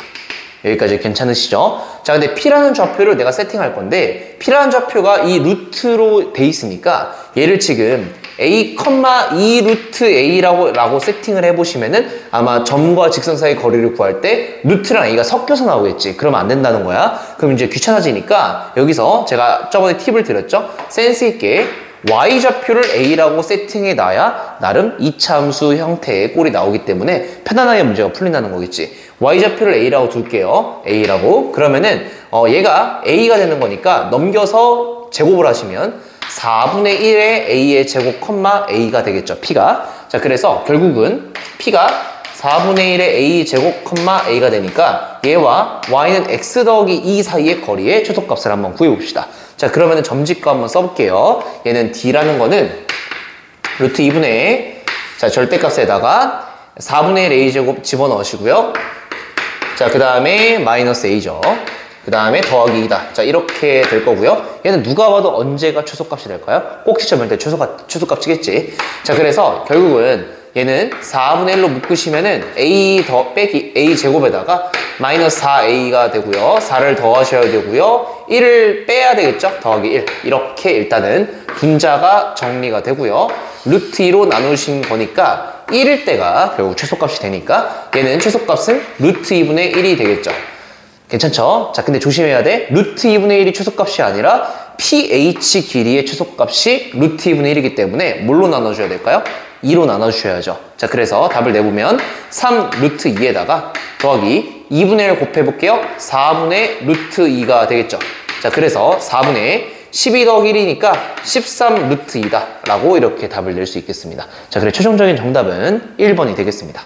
여기까지 괜찮으시죠? 자, 근데 p라는 좌표를 내가 세팅할 건데 p라는 좌표가 이 루트로 돼 있으니까 얘를 지금 a, 2 루트 a라고 세팅을 해보시면은 아마 점과 직선 사이 거리를 구할 때 루트랑 a가 섞여서 나오겠지. 그러면 안 된다는 거야. 그럼 이제 귀찮아지니까 여기서 제가 저번에 팁을 드렸죠. 센스 있게 y 좌표를 a라고 세팅해 놔야 나름 이차함수 형태의 꼴이 나오기 때문에 편안하게 문제가 풀린다는 거겠지. y 좌표를 a라고 둘게요. a라고. 그러면은 얘가 a가 되는 거니까 넘겨서 제곱을 하시면 4분의 1의 a의 제곱 컴마 a가 되겠죠. p가. 자, 그래서 결국은 p가 4분의 1의 a 제곱 컴마 a가 되니까 얘와 y는 x 더하기 2 사이의 거리의 최소값을 한번 구해봅시다. 자, 그러면은 점집과 한번 써볼게요. 얘는 d라는 거는 루트 2분의 자 절대값에다가 4분의 1 a 제곱 집어넣으시고요. 자, 그 다음에 마이너스 a죠. 그 다음에 더하기 2다. 자, 이렇게 될 거고요. 얘는 누가 봐도 언제가 최소값이 될까요? 꼭지점일 때 최소값이겠지. 자, 그래서 결국은 얘는 4분의 1로 묶으시면은 a 더 빼기 a 제곱에다가 마이너스 4a가 되고요. 4를 더하셔야 되고요. 1을 빼야 되겠죠? 더하기 1. 이렇게 일단은 분자가 정리가 되고요. 루트 2로 나누신 거니까 1일 때가 결국 최소값이 되니까 얘는 최소값은 루트 2분의 1이 되겠죠. 괜찮죠? 자, 근데 조심해야 돼. 루트 2분의 1이 최소값이 아니라 pH 길이의 최소값이 루트 2분의 1이기 때문에 뭘로 나눠줘야 될까요? 2로 나눠주셔야죠. 자, 그래서 답을 내보면 3 루트 2에다가 더하기 2분의 1 곱해볼게요. 4분의 루트 2가 되겠죠. 자, 그래서 4분의 12 더하기 1이니까 13 루트 2다 라고 이렇게 답을 낼 수 있겠습니다. 자, 그래 최종적인 정답은 1번이 되겠습니다.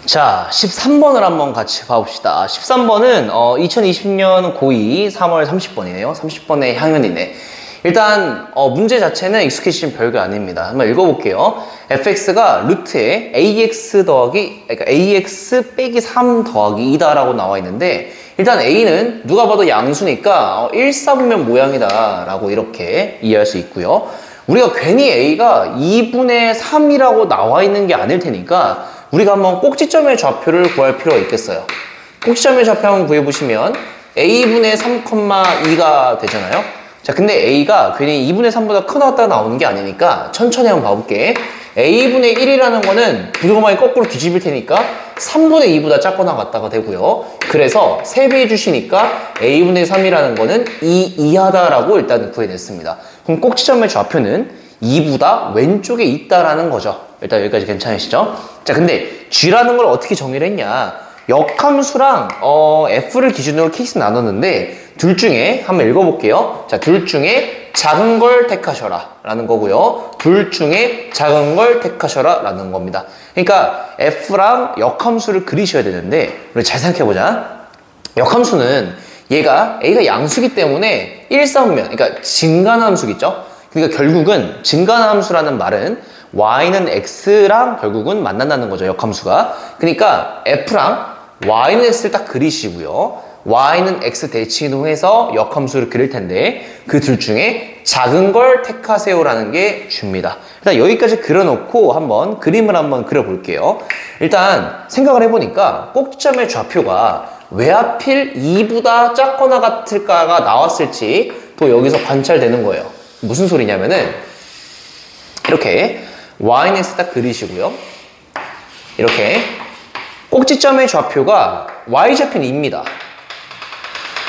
자, 13번을 한번 같이 봐봅시다. 13번은 2020년 고2 3월 30번이네요. 30번의 향연이네. 일단 문제 자체는 익숙해지신 별거 아닙니다. 한번 읽어볼게요. fx가 루트에 ax 더하기 그러니까 ax 빼기 3 더하기 2다 라고 나와 있는데 일단 a는 누가 봐도 양수니까 1, 4분면 모양이다 라고 이렇게 이해할 수 있고요. 우리가 괜히 a가 2분의 3이라고 나와 있는 게 아닐 테니까 우리가 한번 꼭지점의 좌표를 구할 필요가 있겠어요. 꼭지점의 좌표 한번 구해보시면 a분의 3,2가 되잖아요. 자, 근데 a가 괜히 2분의 3보다 크다 나오는 게 아니니까 천천히 한번 봐볼게. a분의 1이라는 거는 부등호방이 거꾸로 뒤집을 테니까 3분의 2보다 작거나 같다가 되고요. 그래서 세배해 주시니까 a분의 3이라는 거는 2 이하다라고 일단 구해냈습니다. 그럼 꼭지점의 좌표는 2보다 왼쪽에 있다라는 거죠. 일단 여기까지 괜찮으시죠? 자, 근데 g라는 걸 어떻게 정의를 했냐? 역함수랑 f를 기준으로 케이스 나눴는데 둘 중에 한번 읽어볼게요. 자, 둘 중에 작은 걸 택하셔라 라는 거고요. 둘 중에 작은 걸 택하셔라 라는 겁니다. 그러니까 f랑 역함수를 그리셔야 되는데 우리 잘 생각해보자. 역함수는 얘가 a가 양수기 때문에 1, 4분면 그러니까 증가함수겠죠? 그러니까 결국은 증가함수라는 말은 y는 x랑 결국은 만난다는 거죠. 역함수가. 그러니까 f랑 y는 x를 딱 그리시고요. y는 x 대칭해서 역함수를 그릴 텐데 그 둘 중에 작은 걸 택하세요라는 게 줍니다. 일단 여기까지 그려놓고 한번 그림을 한번 그려볼게요. 일단 생각을 해보니까 꼭지점의 좌표가 왜 하필 2보다 작거나 같을까가 나왔을지 또 여기서 관찰되는 거예요. 무슨 소리냐면은 이렇게 y는 x 딱 그리시고요. 이렇게 꼭지점의 좌표가 y좌표는 2입니다.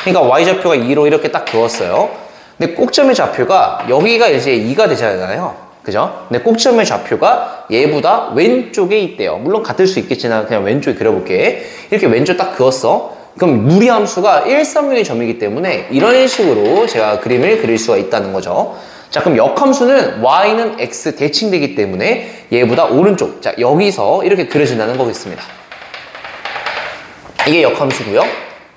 그러니까 y좌표가 2로 이렇게 딱 그었어요. 근데 꼭점의 좌표가 여기가 이제 2가 되잖아요. 그죠? 근데 꼭점의 좌표가 얘보다 왼쪽에 있대요. 물론 같을 수 있겠지만 그냥 왼쪽에 그려볼게. 이렇게 왼쪽 딱 그었어. 그럼 무리함수가 136의 점이기 때문에 이런 식으로 제가 그림을 그릴 수가 있다는 거죠. 자, 그럼 역함수는 y는 x 대칭되기 때문에 얘보다 오른쪽, 자 여기서 이렇게 그려진다는 거겠습니다. 이게 역함수고요.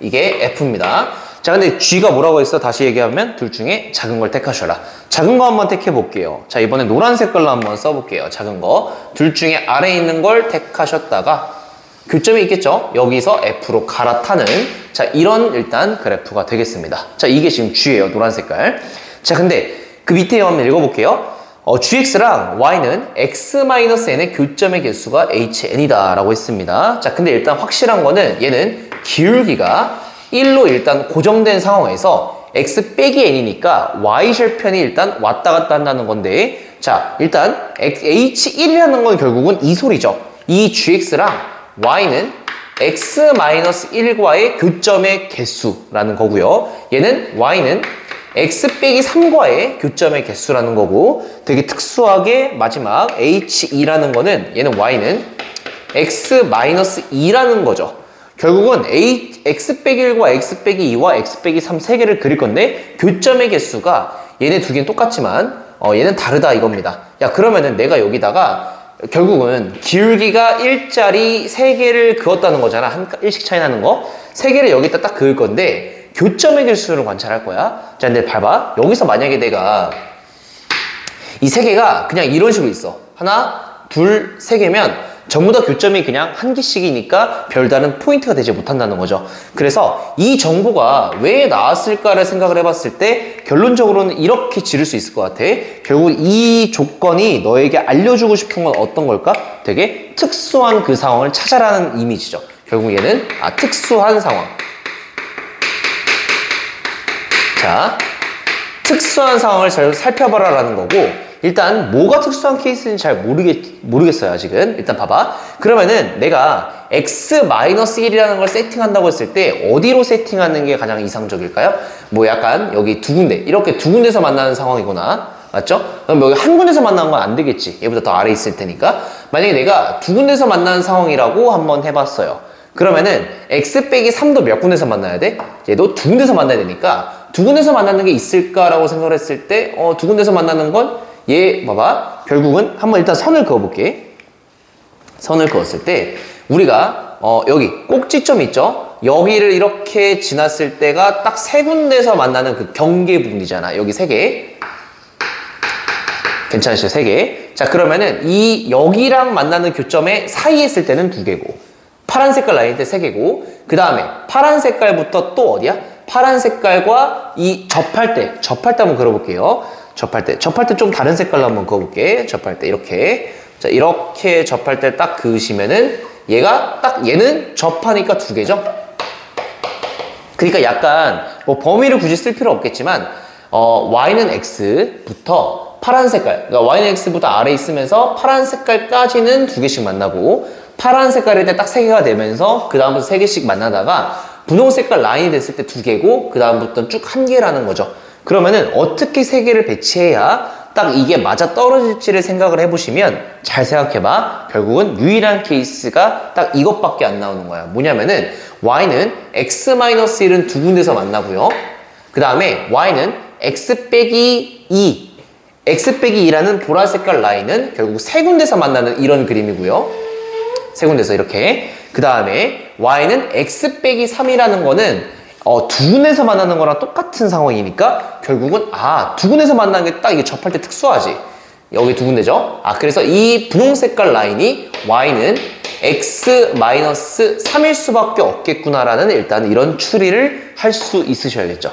이게 f입니다. 자, 근데 g가 뭐라고 했어? 다시 얘기하면 둘 중에 작은 걸 택하셔라. 작은 거 한번 택해 볼게요. 자, 이번에 노란 색깔로 한번 써볼게요. 작은 거. 둘 중에 아래에 있는 걸 택하셨다가 교점이 있겠죠? 여기서 f로 갈아타는, 자, 이런 일단 그래프가 되겠습니다. 자, 이게 지금 g예요. 노란 색깔. 자, 근데 그 밑에 한번 읽어볼게요. gx랑 y는 x-n의 교점의 개수가 hn이다 라고 했습니다. 자, 근데 일단 확실한 거는 얘는 기울기가 1로 일단 고정된 상황에서 x 빼기 n이니까 y절편이 일단 왔다 갔다 한다는 건데, 자, 일단 h1이라는 건 결국은 이 소리죠. 이 gx랑 y는 x-1과의 교점의 개수라는 거고요. 얘는 y는 x 빼기 3과의 교점의 개수라는 거고, 되게 특수하게 마지막 h2라는 거는 얘는 y는 x-2라는 거죠. 결국은 x 빼기 1과 x 빼기 2와 x 빼기 3 세 개를 그릴 건데 교점의 개수가 얘네 두 개는 똑같지만 얘는 다르다 이겁니다. 야, 그러면은 내가 여기다가 결국은 기울기가 1짜리 3개를 그었다는 거잖아. 한 1씩 차이 나는 거. 3개를 여기다 딱 그을 건데 교점의 개수를 관찰할 거야. 자, 근데 봐봐. 여기서 만약에 내가 이 3개가 그냥 이런 식으로 있어. 하나, 둘, 3개면 전부 다 교점이 그냥 한 개씩이니까 별다른 포인트가 되지 못한다는 거죠. 그래서 이 정보가 왜 나왔을까를 생각을 해봤을 때 결론적으로는 이렇게 지를 수 있을 것 같아. 결국 이 조건이 너에게 알려주고 싶은 건 어떤 걸까? 되게 특수한 그 상황을 찾아라는 이미지죠. 결국 얘는 특수한 상황. 자, 특수한 상황을 잘 살펴봐라 라는 거고, 일단 뭐가 특수한 케이스인지 잘 모르겠어요 아직은. 일단 봐봐. 그러면은 내가 x-1이라는 걸 세팅한다고 했을 때 어디로 세팅하는 게 가장 이상적일까요? 뭐 약간 여기 두 군데, 이렇게 두 군데서 만나는 상황이구나. 맞죠? 그럼 여기 한 군데서 만나는 건 안 되겠지. 얘보다 더 아래 있을 테니까. 만약에 내가 두 군데서 만나는 상황이라고 한번 해봤어요. 그러면은 x 빼기 3도 몇 군데서 만나야 돼? 얘도 두 군데서 만나야 되니까 두 군데서 만나는 게 있을까라고 생각을 했을 때 두 군데서 만나는 건 얘 봐봐. 결국은 한번 일단 선을 그어볼게. 선을 그었을 때 우리가 여기 꼭지점 있죠? 여기를 이렇게 지났을 때가 딱 세 군데서 만나는 그 경계 부분이잖아. 여기 3개. 괜찮으시죠? 3개. 자, 그러면은 이 여기랑 만나는 교점에 사이에 있을 때는 2개고, 파란 색깔 라인 때 3개고, 그 다음에 파란 색깔부터 또 어디야? 파란 색깔과 이 접할 때 한번 그려볼게요. 접할 때 좀 다른 색깔로 한번 그어볼게. 접할 때 이렇게. 자, 이렇게 접할 때 딱 그으시면은 얘는 접하니까 2개죠. 그러니까 약간 뭐 범위를 굳이 쓸 필요 없겠지만 y는 x부터 파란 색깔, 그러니까 y는 x부터 아래 있으면서 파란 색깔까지는 2개씩 만나고, 파란 색깔일 때 딱 3개가 되면서 그 다음부터 3개씩 만나다가 분홍 색깔 라인이 됐을 때 2개고, 그 다음부터는 쭉 1개라는 거죠. 그러면은 어떻게 3개를 배치해야 딱 이게 맞아 떨어질지를 생각을 해보시면, 잘 생각해봐. 결국은 유일한 케이스가 딱 이것밖에 안 나오는 거야. 뭐냐면은 y는 x-1은 두 군데서 만나고요. 그 다음에 y는 x 빼기 2, x 빼기 2라는 보라 색깔 라인은 결국 세 군데서 만나는 이런 그림이고요. 세 군데서 이렇게. 그 다음에 y는 x 빼기 3이라는 거는 두 군데서 만나는 거랑 똑같은 상황이니까 결국은 두 군데서 만나는 게 딱 이게 접할 때 특수하지. 여기 두 군데죠. 그래서 이 분홍 색깔 라인이 y는 x-3일 수밖에 없겠구나라는 일단 이런 추리를 할 수 있으셔야겠죠.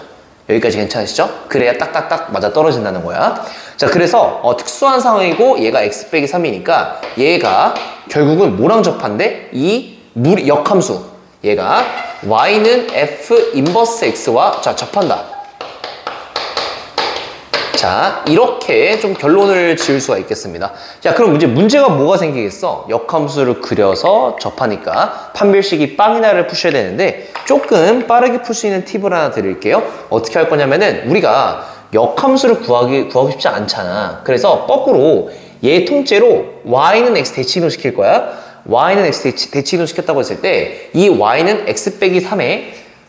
여기까지 괜찮으시죠? 그래야 딱딱딱 맞아 떨어진다는 거야. 자, 그래서 특수한 상황이고 얘가 x 빼기 3이니까 얘가 결국은 뭐랑 접한대? 이 역함수. 얘가 y는 f 인버스 x와 접한다. 자, 이렇게 좀 결론을 지을 수가 있겠습니다. 자, 그럼 이제 문제가 뭐가 생기겠어? 역함수를 그려서 접하니까 판별식이 빵이나를 푸셔야 되는데, 조금 빠르게 풀 수 있는 팁을 하나 드릴게요. 어떻게 할 거냐면은 우리가 역함수를 구하기 쉽지 않잖아. 그래서 거꾸로 얘 통째로 y는 x 대칭으로 시킬 거야. y는 x 대칭이동 시켰다고 했을 때 이 y는 x 빼기 3에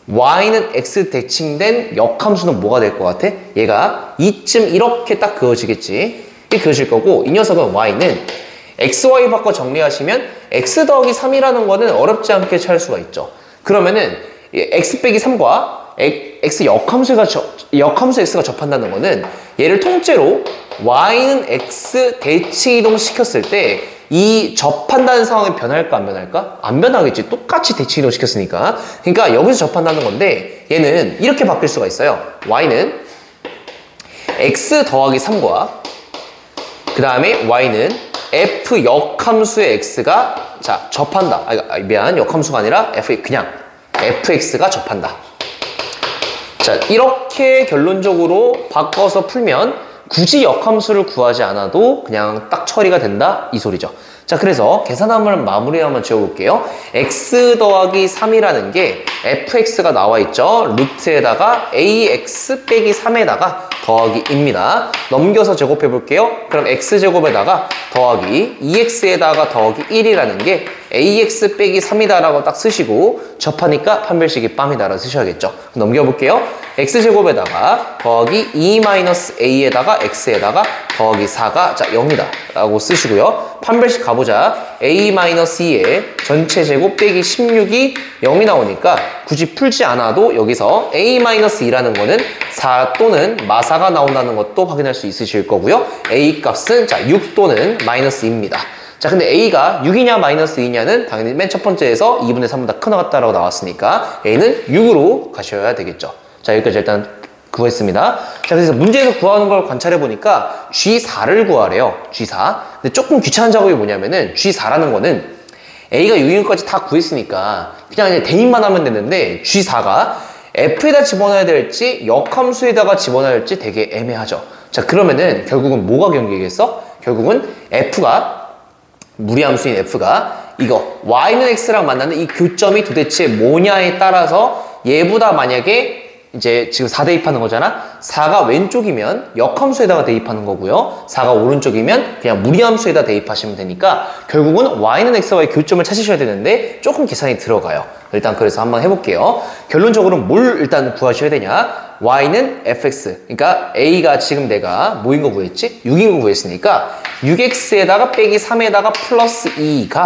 y는 x 대칭된 역함수는 뭐가 될 것 같아? 얘가 이쯤 이렇게 딱 그어지겠지. 이렇게 그어질 거고 이 녀석은 y는 x, y 바꿔 정리하시면 x 더하기 3이라는 거는 어렵지 않게 찾을 수가 있죠. 그러면은 x 빼기 3과 x 역함수 x가 접한다는 거는 얘를 통째로 y는 x 대칭 이동 시켰을 때 이 접한다는 상황이 변할까 안 변할까? 안 변하겠지. 똑같이 대칭 이동 시켰으니까. 그러니까 여기서 접한다는 건데 얘는 이렇게 바뀔 수가 있어요. y는 x 더하기 3과 그 다음에 y는 f 역함수의 x가 자 접한다. 미안, 역함수가 아니라 그냥 fx가 접한다. 자, 이렇게 결론적으로 바꿔서 풀면 굳이 역함수를 구하지 않아도 그냥 딱 처리가 된다 이 소리죠. 자, 그래서 계산함을 마무리 한번 지어볼게요. x 더하기 3이라는 게 fx가 나와 있죠. 루트에다가 ax 빼기 3에다가 더하기 2입니다. 넘겨서 제곱해 볼게요. 그럼 x제곱에다가 더하기 2x에다가 더하기 1이라는 게 ax 빼기 3이다 라고 딱 쓰시고 접하니까 판별식이 빰이다 라고 쓰셔야겠죠. 넘겨볼게요. x제곱에다가 더하기 2-a에다가 x에다가 더하기 4가 자 0이다 라고 쓰시고요. 판별식 가보자. a-2에 전체 제곱 빼기 16이 0이 나오니까 굳이 풀지 않아도 여기서 a-2라는 거는 4 또는 마사가 나온다는 것도 확인할 수 있으실 거고요. a 값은 자 6 또는 마이너스 2입니다. 자, 근데 a가 6이냐 마이너스 2냐는 당연히 맨 첫 번째에서 2분의 3보다 크나 같다라고 나왔으니까 a는 6으로 가셔야 되겠죠. 자, 여기까지 일단 구했습니다. 자, 그래서 문제에서 구하는 걸 관찰해 보니까 G4를 구하래요. G4. 근데 조금 귀찮은 작업이 뭐냐면은 G4라는 거는 A가 6인 것까지 다 구했으니까 그냥 이제 대입만 하면 되는데 G4가 F에다 집어넣어야 될지 역함수에다가 집어넣어야 될지 되게 애매하죠. 자, 그러면은 결국은 뭐가 경계겠어? 결국은 F가 무리함수인 F가 이거 Y는 X랑 만나는 이 교점이 도대체 뭐냐에 따라서 얘보다 만약에 이제 지금 4 대입하는 거잖아. 4가 왼쪽이면 역함수에다가 대입하는 거고요. 4가 오른쪽이면 그냥 무리함수에다 대입하시면 되니까 결국은 y는 x와의 교점을 찾으셔야 되는데 조금 계산이 들어가요. 일단 그래서 한번 해볼게요. 결론적으로 뭘 일단 구하셔야 되냐. y는 fx, 그러니까 a가 지금 내가 뭐인 거 구했지? 6인 거 구했으니까 6x에다가 빼기 3에다가 플러스 2가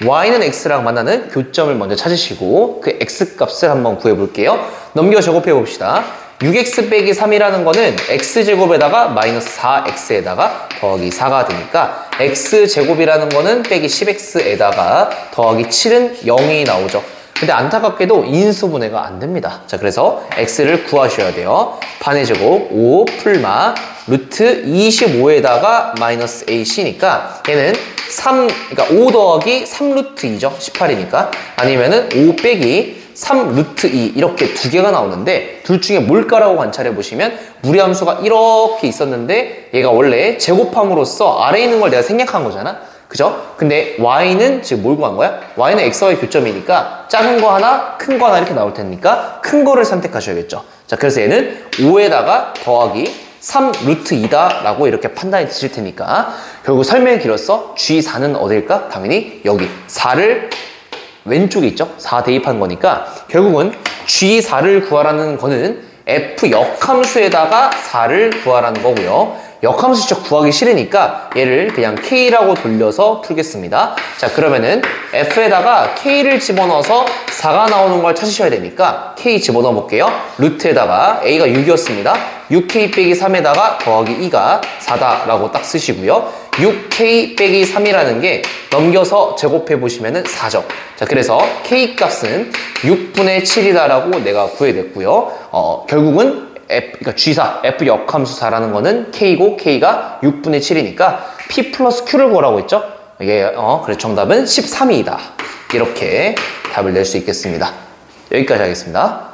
y는 x랑 만나는 교점을 먼저 찾으시고 그 x 값을 한번 구해볼게요. 넘겨 제곱해 봅시다. 6x 빼기 3이라는 거는 x제곱에다가 마이너스 4x에다가 더하기 4가 되니까 x제곱이라는 거는 빼기 10x에다가 더하기 7은 0이 나오죠. 근데 안타깝게도 인수분해가 안 됩니다. 자, 그래서 x를 구하셔야 돼요. 반의 제곱 5 풀마 루트 25에다가 마이너스 ac니까 얘는 3, 그러니까 5 더하기 3 루트 2죠. 18이니까. 아니면은 5 빼기 3 루트 2 이렇게 두 개가 나오는데 둘 중에 뭘까라고 관찰해 보시면 무리함수가 이렇게 있었는데 얘가 원래 제곱함으로써 아래에 있는 걸 내가 생략한 거잖아. 그죠? 근데 y는 지금 뭘 구한 거야? y는 x와의 교점이니까 작은 거 하나, 큰 거 하나 이렇게 나올 테니까 큰 거를 선택하셔야겠죠. 자, 그래서 얘는 5에다가 더하기 3 루트 2다 라고 이렇게 판단이 드실 테니까 결국 설명이 길었어. G4는 어딜까? 당연히 여기 4를 왼쪽에 있죠. 4 대입한 거니까 결국은 G4를 구하라는 거는 F 역함수에다가 4를 구하라는 거고요. 역함수 직접 구하기 싫으니까 얘를 그냥 K라고 돌려서 풀겠습니다. 자, 그러면은 F에다가 K를 집어넣어서 4가 나오는 걸 찾으셔야 되니까 K 집어넣어 볼게요. 루트에다가 A가 6이었습니다. 6K 빼기 3에다가 더하기 2가 4다 라고 딱 쓰시고요. 6K 빼기 3이라는 게 넘겨서 제곱해 보시면은 4죠. 자, 그래서 K 값은 6분의 7이다 라고 내가 구해냈고요. 결국은 그러니까 G4, F 역함수 4라는 거는 K고 K가 6분의 7이니까 P 플러스 Q를 구하라고 했죠? 이게 그래서 정답은 13이다. 이렇게 답을 낼 수 있겠습니다. 여기까지 하겠습니다.